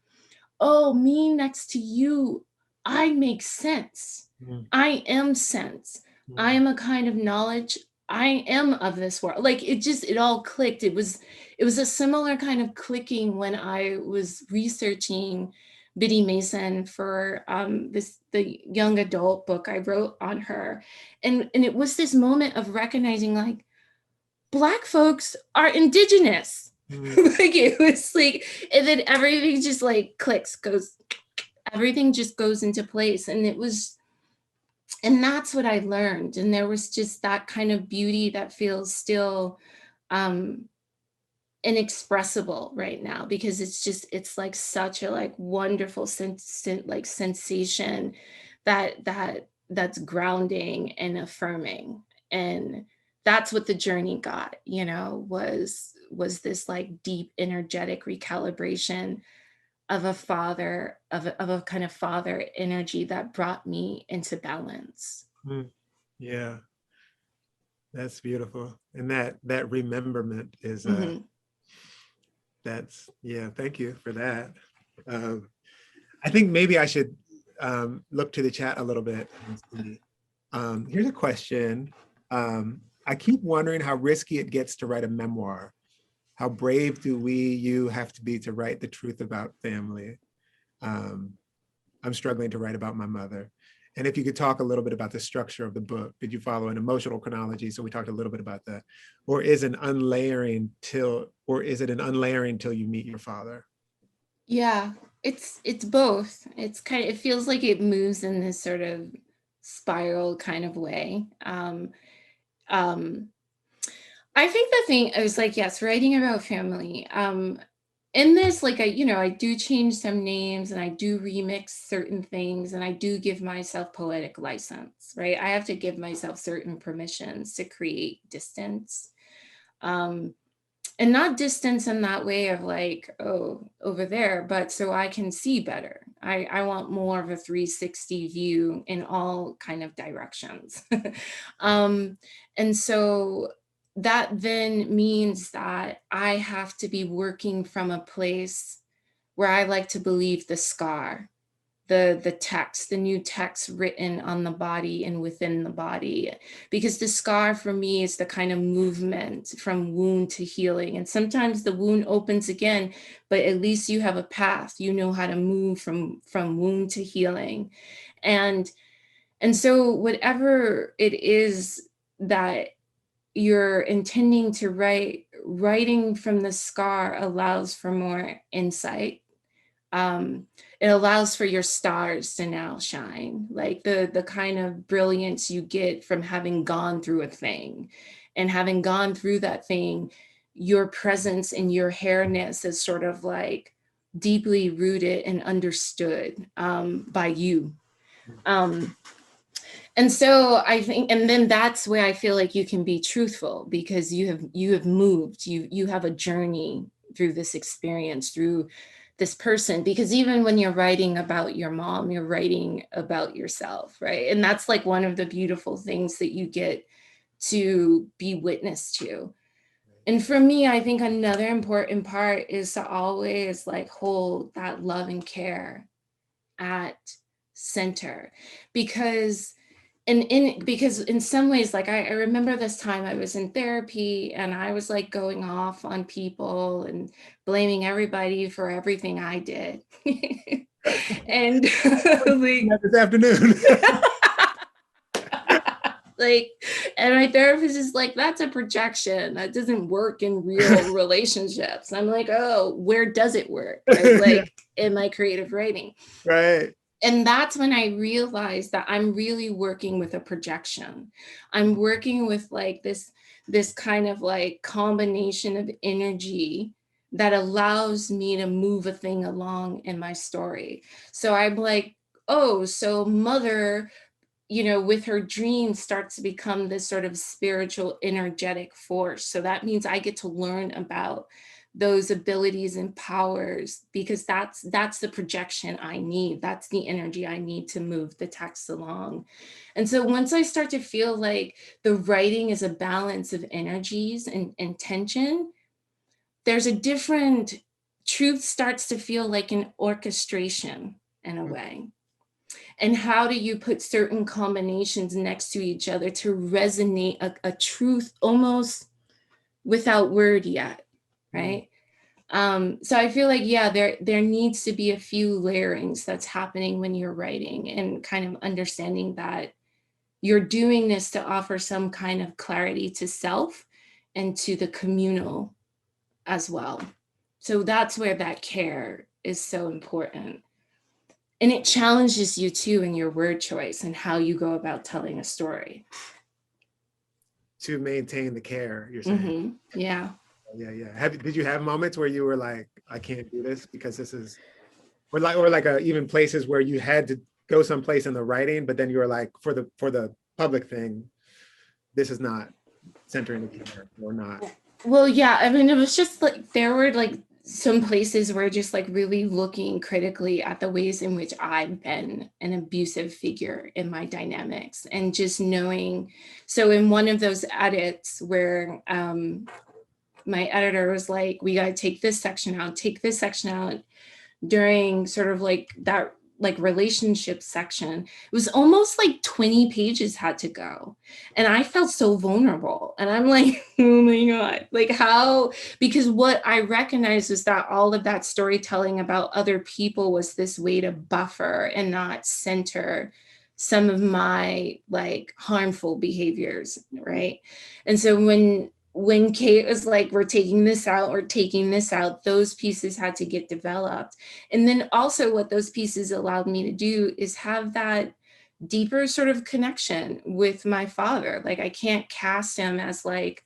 oh, me next to you, I make sense. I am sense. I am a kind of knowledge. I am of this world. Like it all clicked. It was a similar kind of clicking when I was researching Biddy Mason for the young adult book I wrote on her. And it was this moment of recognizing like Black folks are indigenous. Like it was like, and then everything just like clicks, everything just goes into place. And that's what I learned. And there was just that kind of beauty that feels still inexpressible right now, because it's like such a like wonderful sensation that's grounding and affirming. And that's what the journey got, was this like deep energetic recalibration of a kind of father energy that brought me into balance. Yeah, that's beautiful. And that rememberment is thank you for that. I think maybe I should look to the chat a little bit and see. Here's a question. I keep wondering how risky it gets to write a memoir. How brave do you have to be to write the truth about family? I'm struggling to write about my mother. And if you could talk a little bit about the structure of the book. Did you follow an emotional chronology? So we talked a little bit about that. Or is it an unlayering till you meet your father? Yeah, it's both. It feels like it moves in this sort of spiral kind of way. I think the thing is like, yes, writing about family. In this, like I do change some names and I do remix certain things and I do give myself poetic license, right? I have to give myself certain permissions to create distance. And not distance in that way of like, oh, over there, but so I can see better. I want more of a 360 view in all kind of directions. And so that then means that I have to be working from a place where I like to believe the scar, the text, the new text written on the body and within the body, because the scar for me is the kind of movement from wound to healing. And sometimes the wound opens again, but at least you have a path. You know how to move from wound to healing. And so whatever it is that you're intending to write, writing from the scar allows for more insight. It allows for your stars to now shine, like the kind of brilliance you get from having gone through a thing. And having gone through that thing, your presence and your hairness is sort of like deeply rooted and understood by you. And so I think, and then that's where I feel like you can be truthful, because you have moved, you have a journey through this experience, through this person, because even when you're writing about your mom, you're writing about yourself, right? And that's like one of the beautiful things that you get to be witness to. And for me, I think another important part is to always like hold that love and care at center, because because in some ways, like I remember this time I was in therapy and I was like going off on people and blaming everybody for everything I did. And like, this afternoon. like, and my therapist is like, that's a projection. That doesn't work in real relationships. I'm like, oh, where does it work? Right? Like in my creative writing. Right. And that's when I realized that I'm really working with a projection. I'm working with like this kind of like combination of energy that allows me to move a thing along in my story. So I'm like, oh, so mother with her dream starts to become this sort of spiritual, energetic force. So that means I get to learn about those abilities and powers, because that's the projection I need. That's the energy I need to move the text along. And so once I start to feel like the writing is a balance of energies and tension, there's a different truth starts to feel like an orchestration in a way. And how do you put certain combinations next to each other to resonate a truth almost without word yet, right? So I feel like, yeah, there needs to be a few layerings that's happening when you're writing, and kind of understanding that you're doing this to offer some kind of clarity to self and to the communal as well. So that's where that care is so important. And it challenges you too in your word choice and how you go about telling a story. To maintain the care, you're saying. Yeah. Yeah. Did you have moments where you were like, I can't do this because this is, or even places where you had to go someplace in the writing, but then you were like, for the public thing, this is not centering the care or not? Well, yeah, I mean, it was just like, there were like some places where just like really looking critically at the ways in which I've been an abusive figure in my dynamics, and just knowing. So in one of those edits where my editor was like, we got to take this section out, during sort of like that like relationship section, it was almost like 20 pages had to go. And I felt so vulnerable. And I'm like, oh my God, like how, because what I recognized was that all of that storytelling about other people was this way to buffer and not center some of my like harmful behaviors, right? And so when Kate was like, we're taking this out, those pieces had to get developed. And then also what those pieces allowed me to do is have that deeper sort of connection with my father. Like, I can't cast him as like,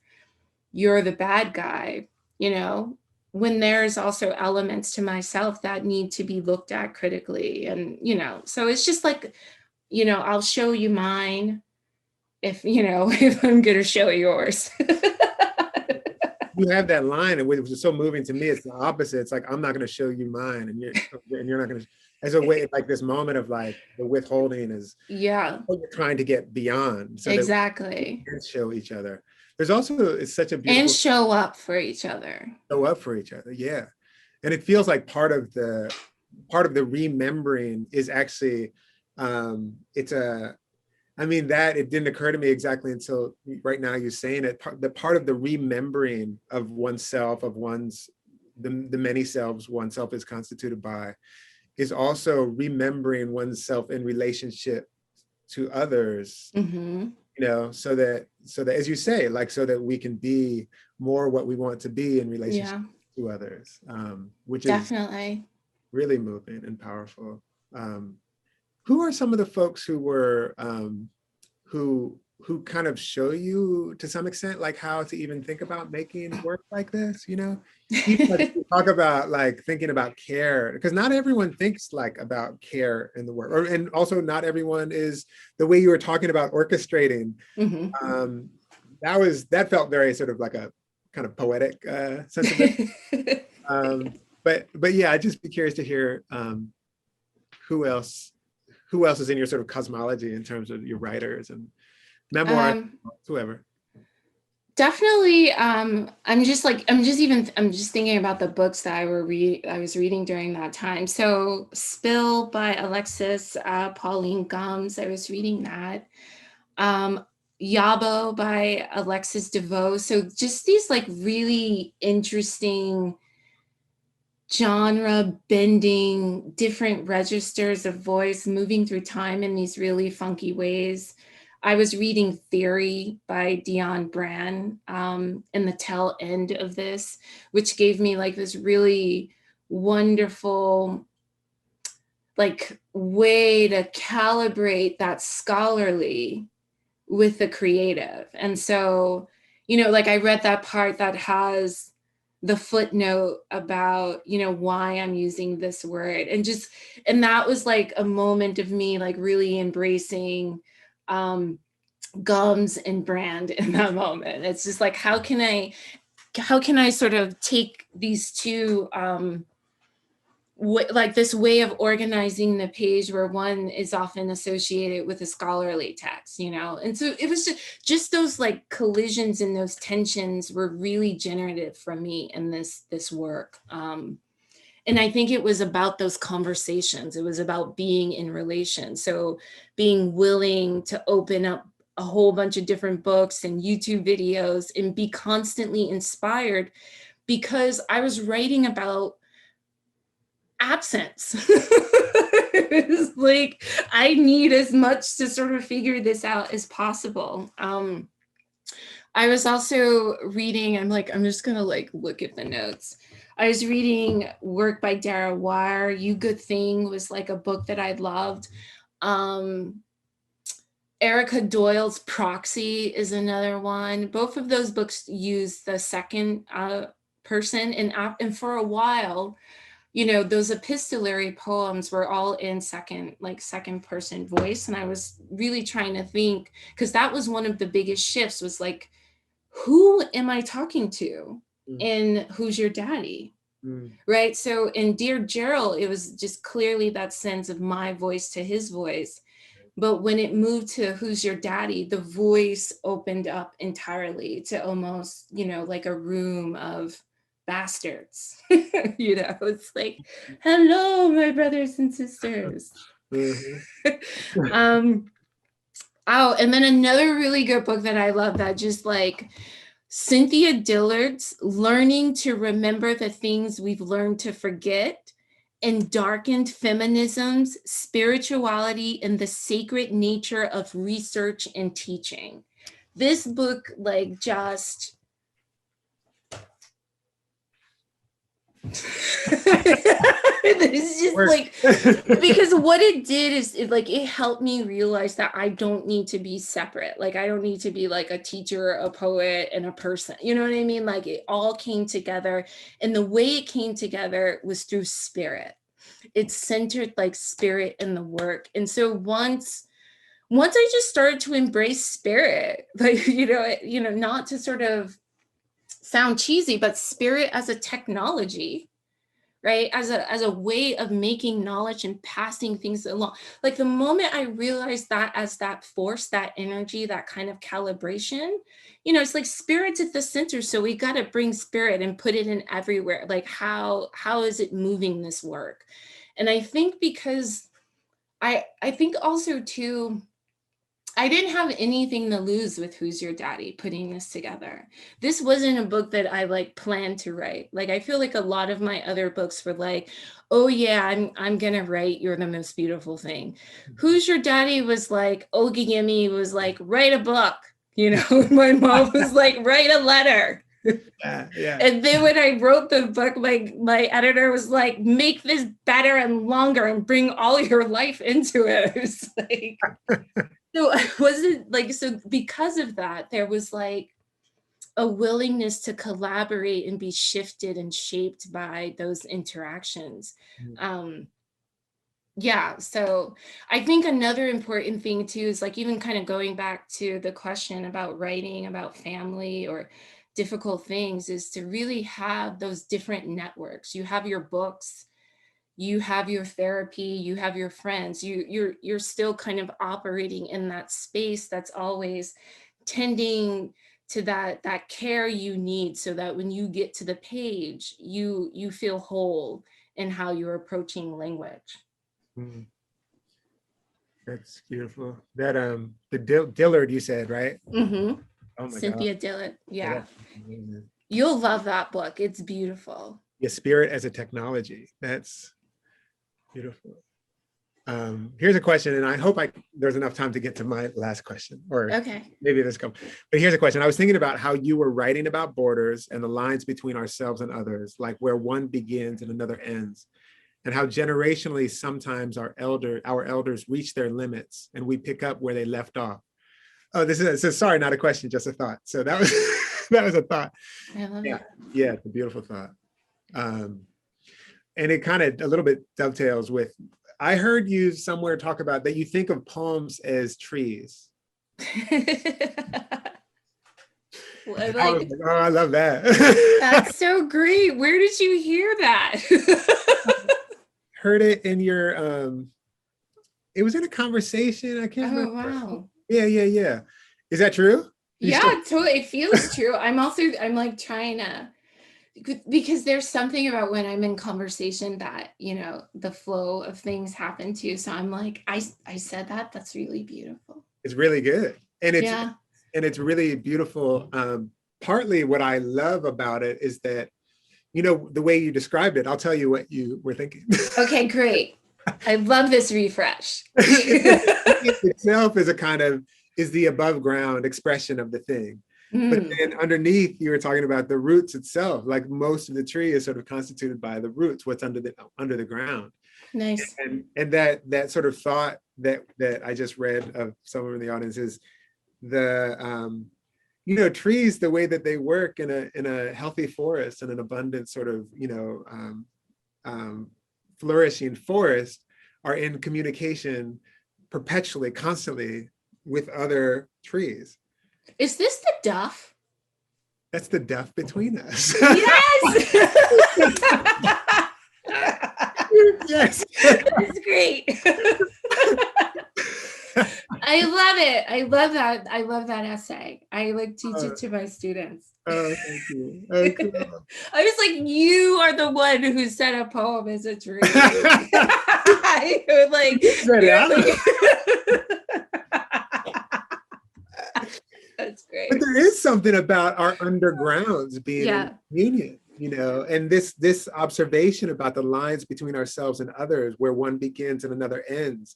you're the bad guy, when there's also elements to myself that need to be looked at critically. And, so it's just like, I'll show you mine if, if I'm going to show yours. You have that line, and which was so moving to me. It's the opposite. It's like, I'm not going to show you mine, and you're not going to. As a way, like this moment of like the withholding is, what you're trying to get beyond. So exactly. That we can show each other. There's also, it's such a beautiful. And show up for each other. Show up for each other, yeah. And it feels like part of the remembering is actually, that it didn't occur to me exactly until right now you're saying it. The part of the remembering of oneself, of the many selves oneself is constituted by, is also remembering oneself in relationship to others. So that as you say, like, so that we can be more what we want to be in relationship to others, which definitely is really moving and powerful. Who are some of the folks who were who kind of show you to some extent like how to even think about making work like this? You talk about like thinking about care, because not everyone thinks like about care in the work, and also not everyone is the way you were talking about orchestrating. That felt very sort of like a kind of poetic sentiment. But yeah, I'd just be curious to hear who else is in your sort of cosmology in terms of your writers and memoir, whoever. Definitely. I'm just thinking about the books that I was reading during that time. So Spill by Alexis Pauline Gumbs, I was reading that. Yabo by Alexis DeVoe. So just these like really interesting genre bending, different registers of voice moving through time in these really funky ways. I was reading Theory by Dion Brand in the tail end of this, which gave me like this really wonderful like way to calibrate that scholarly with the creative. And so, like I read that part that has the footnote about, why I'm using this word, and that was like a moment of me like really embracing gums and brand in that moment. It's just like, how can I sort of take these two, like this way of organizing the page where one is often associated with a scholarly text, you know? And so it was just those like collisions and those tensions were really generative for me in this work. And I think it was about those conversations. It was about being in relation. So being willing to open up a whole bunch of different books and YouTube videos and be constantly inspired, because I was writing about absence. It was like, I need as much to sort of figure this out as possible. I was also reading, I'm just gonna like look at the notes. I was reading work by Dara Wire. You Good Thing was like a book that I loved. Erica Doyle's Proxy is another one. Both of those books use the second person, and for a while, you know, those epistolary poems were all in second person voice. And I was really trying to think, because that was one of the biggest shifts, was like, who am I talking to in Who's Your Daddy? Right? So in Dear Gerald, it was just clearly that sense of my voice to his voice. But when it moved to Who's Your Daddy, the voice opened up entirely to almost, you know, like a room of bastards. You know, it's like, hello, my brothers and sisters. Oh, and then another really good book that I love, that just like Cynthia Dillard's Learning to Remember the Things We've Learned to Forget, and Darkened Feminisms, Spirituality, and the Sacred Nature of Research and Teaching. This book, like, just it's just like, because what it did is it helped me realize that I don't need to be separate. Like, I don't need to be like a teacher, a poet, and a person. You know what I mean? Like, it all came together, and the way it came together was through spirit. It centered like spirit in the work. And so once I just started to embrace spirit, like, you know, not to sort of sound cheesy, but spirit as a technology, right? As a way of making knowledge and passing things along. Like, the moment I realized that as that force, that energy, that kind of calibration, you know, it's like spirit's at the center. So we got to bring spirit and put it in everywhere. Like, how is it moving this work? And I think because I think also too, I didn't have anything to lose with Who's Your Daddy putting this together. This wasn't a book that I like planned to write. Like, I feel like a lot of my other books were like, oh yeah, I'm gonna write You're the Most Beautiful Thing. Who's Your Daddy was like, Ogiyemi was like, write a book. You know, my mom was like, write a letter. Yeah. And then when I wrote the book, my editor was like, make this better and longer and bring all your life into it. It was like, so I wasn't like, so because of that, there was like a willingness to collaborate and be shifted and shaped by those interactions. Yeah, so I think another important thing too is like, even kind of going back to the question about writing about family or difficult things, is to really have those different networks. You have your books, you have your therapy, you have your friends, you're still kind of operating in that space that's always tending to that care you need, so that when you get to the page, you feel whole in how you're approaching language. That's beautiful. That the Dillard you said, right? Mm-hmm. Oh my Cynthia God. Dillard. Yeah. Yeah. You'll love that book. It's beautiful. Yeah, spirit as a technology. That's beautiful. Here's a question, and I hope there's enough time to get to my last question, or Okay. maybe this comes. But here's a question. I was thinking about how you were writing about borders and the lines between ourselves and others, like where one begins and another ends, and how generationally sometimes our elders reach their limits and we pick up where they left off. Oh, this is sorry, not a question, just a thought. So that was that was a thought. I love it. Yeah, it's a beautiful thought. And it kind of a little bit dovetails with, I heard you somewhere talk about that you think of poems as trees. Well, I was like, like, oh, I love that. that's so great. Where did you hear that? Heard it in your, it was in a conversation. I can't Oh, remember. wow. Yeah. Is that true? You Yeah, still- totally. It feels true. I'm like trying to, because there's something about when I'm in conversation that, the flow of things happen too. So I'm like, I said that. That's really beautiful. It's really good. Yeah. And it's really beautiful. Partly what I love about it is that, the way you described it, I'll tell you what you were thinking. Okay, great. I love this refresh. It itself is is the above ground expression of the thing. But Mm, then underneath, you were talking about the roots itself. Like most of the tree is sort of constituted by the roots, what's under the ground. nice. And that sort of thought that I just read of someone in the audience is the trees, the way that they work in a healthy forest and an abundant sort of flourishing forest are in communication perpetually, constantly with other trees. Is this the duff? That's the duff between us. Yes. Yes. That's great. I love it. I love that. I love that essay. I like teach it to my students. Oh, thank you. Oh, cool. I was like, you are the one who said a poem as a tree. You're like, that's great. But there is something about our undergrounds being Yeah. in union, and this observation about the lines between ourselves and others, where one begins and another ends.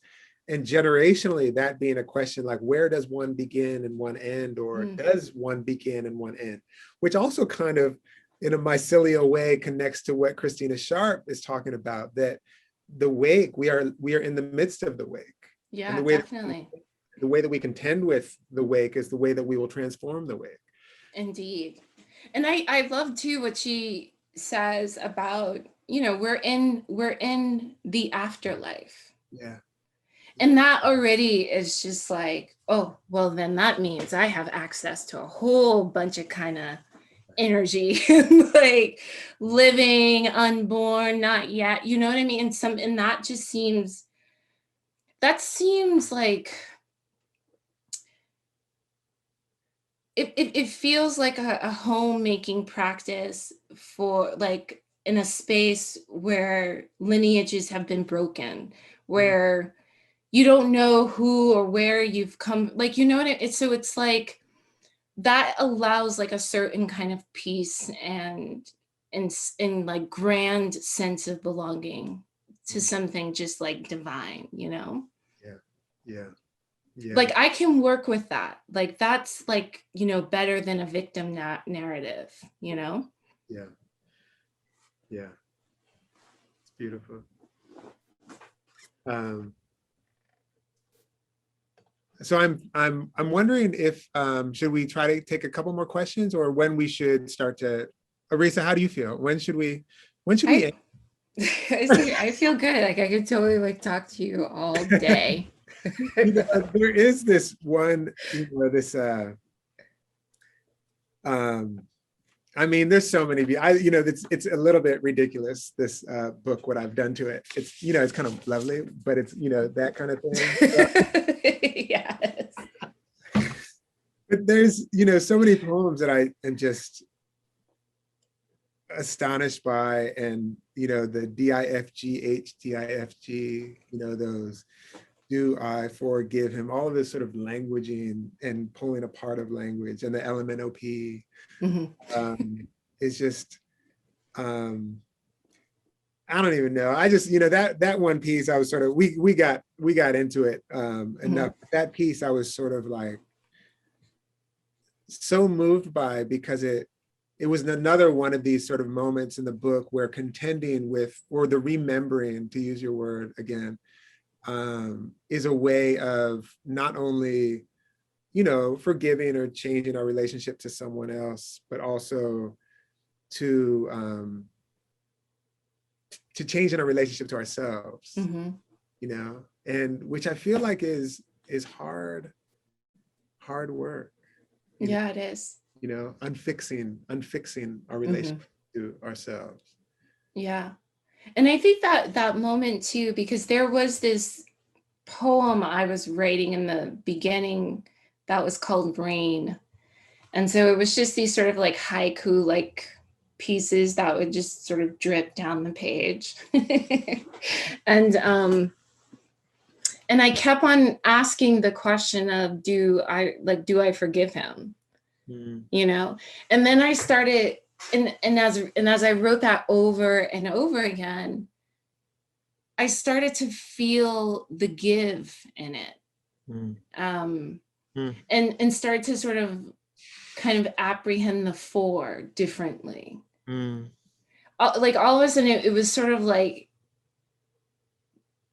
And generationally, that being a question like, where does one begin and one end, or does one begin and one end? Which also kind of, in a mycelial way, connects to what Christina Sharp is talking about, that the wake, we are in the midst of the wake. Yeah, and the way definitely. the way that we contend with the wake is the way that we will transform the wake. Indeed. And I love too what she says about, we're in the afterlife. Yeah. And that already is just like, oh, well, then that means I have access to a whole bunch of kind of energy, like living, unborn, not yet, you know what I mean? And that just seems like, it feels like a homemaking practice for like in a space where lineages have been broken, where you don't know who or where you've come, like, so it's like that allows like a certain kind of peace and like grand sense of belonging to something just like divine. Yeah. Like I can work with that. Like that's like, better than a victim narrative. Yeah. It's beautiful. So I'm wondering if should we try to take a couple more questions, or when we should start to, Arisa, how do you feel? When should we end? I feel good. Like I could totally like talk to you all day. There is this one, I mean, there's so many, it's a little bit ridiculous, this book, what I've done to it. It's, it's kind of lovely, but it's, that kind of thing. Yes. But there's, so many poems that I am just astonished by, and, the DIFGH, DIFG, those, do I forgive him, all of this sort of languaging and pulling apart of language, and the LMNOP. It's just, I don't even know. I just, that one piece, I was sort of, we got into it enough. That piece I was sort of like so moved by, because it was another one of these sort of moments in the book where contending with, or the remembering, to use your word again, is a way of not only, forgiving or changing our relationship to someone else, but also to changing our relationship to ourselves, and which I feel like is hard hard work. Yeah, it is. You know, unfixing our relationship to ourselves. Yeah. And I think that moment too, because there was this poem I was writing in the beginning that was called Rain. And so it was just these sort of like haiku like pieces that would just sort of drip down the page. And I kept on asking the question of, do I forgive him? You know? And then I started, and as I wrote that over and over again, I started to feel the give in it. And started to sort of kind of apprehend the for differently. Like all of a sudden it was sort of like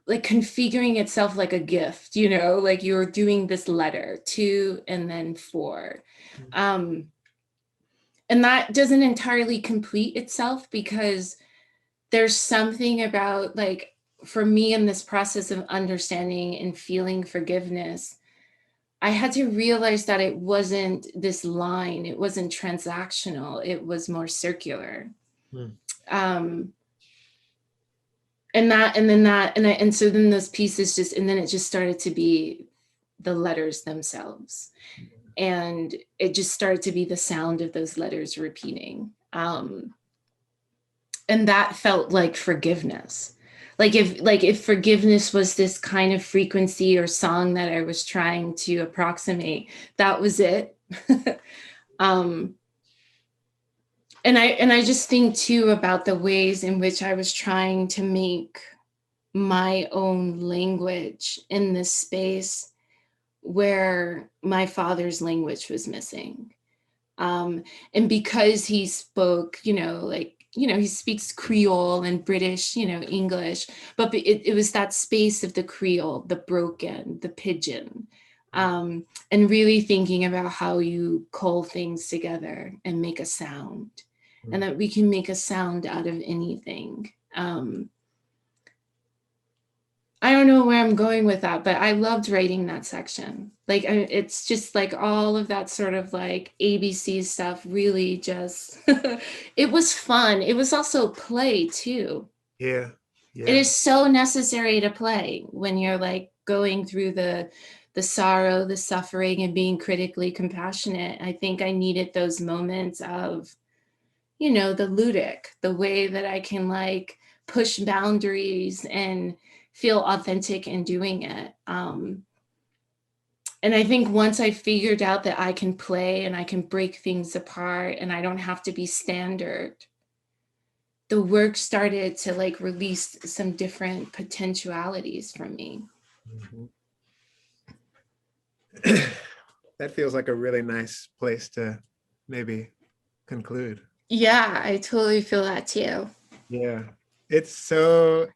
configuring itself like a gift, you know, like you're doing this letter to and then for. And that doesn't entirely complete itself, because there's something about, like, for me in this process of understanding and feeling forgiveness, I had to realize that it wasn't this line, it wasn't transactional, it was more circular. So then those pieces just, and then it just started to be the letters themselves. And it just started to be the sound of those letters repeating. And that felt like forgiveness. Like if forgiveness was this kind of frequency or song that I was trying to approximate, that was it. And I just think too about the ways in which I was trying to make my own language in this space where my father's language was missing. And because he spoke, he speaks Creole and British, English, but it was that space of the Creole, the broken, the pidgin, and really thinking about how you cull things together and make a sound, and that we can make a sound out of anything. I don't know where I'm going with that, but I loved writing that section. Like, it's just like all of that sort of like ABC stuff really just, it was fun. It was also play too. Yeah. It is so necessary to play when you're like going through the sorrow, the suffering, and being critically compassionate. I think I needed those moments of, the ludic, the way that I can like push boundaries and feel authentic in doing it. And I think once I figured out that I can play and I can break things apart and I don't have to be standard, the work started to like release some different potentialities from me. That feels like a really nice place to maybe conclude. Yeah, I totally feel that too. Yeah. It's so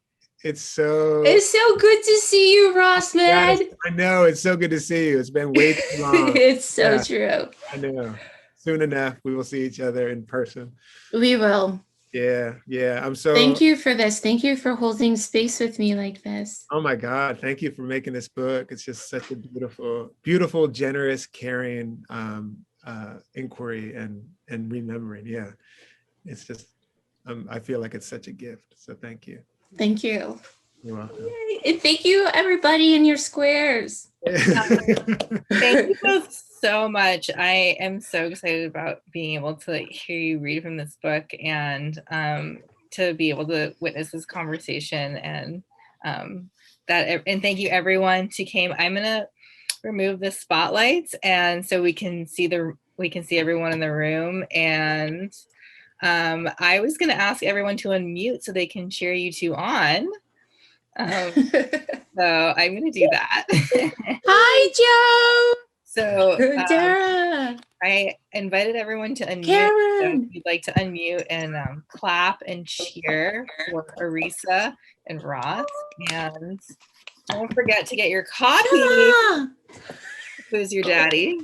good to see you, Ross, man. I know, it's so good to see you. It's been way too long. It's so true. I know. Soon enough, we will see each other in person. We will. Yeah. Thank you for this. Thank you for holding space with me like this. Oh my God. Thank you for making this book. It's just such a beautiful, generous, caring inquiry and remembering. Yeah. It's just, I feel like it's such a gift. So thank you. Thank you. You're welcome. Yay. And thank you, everybody in your squares. Thank you both so much. I am so excited about being able to hear you read from this book and to be able to witness this conversation, and thank you everyone who came. I'm gonna remove the spotlights and so we can see everyone in the room, and I was gonna ask everyone to unmute so they can cheer you two on. So I'm gonna do that. Hi, Joe. So Dara. I invited everyone to unmute. Karen. So if you'd like to unmute and clap and cheer for Arisa and Ross. And don't forget to get your copy. Who's Your Daddy?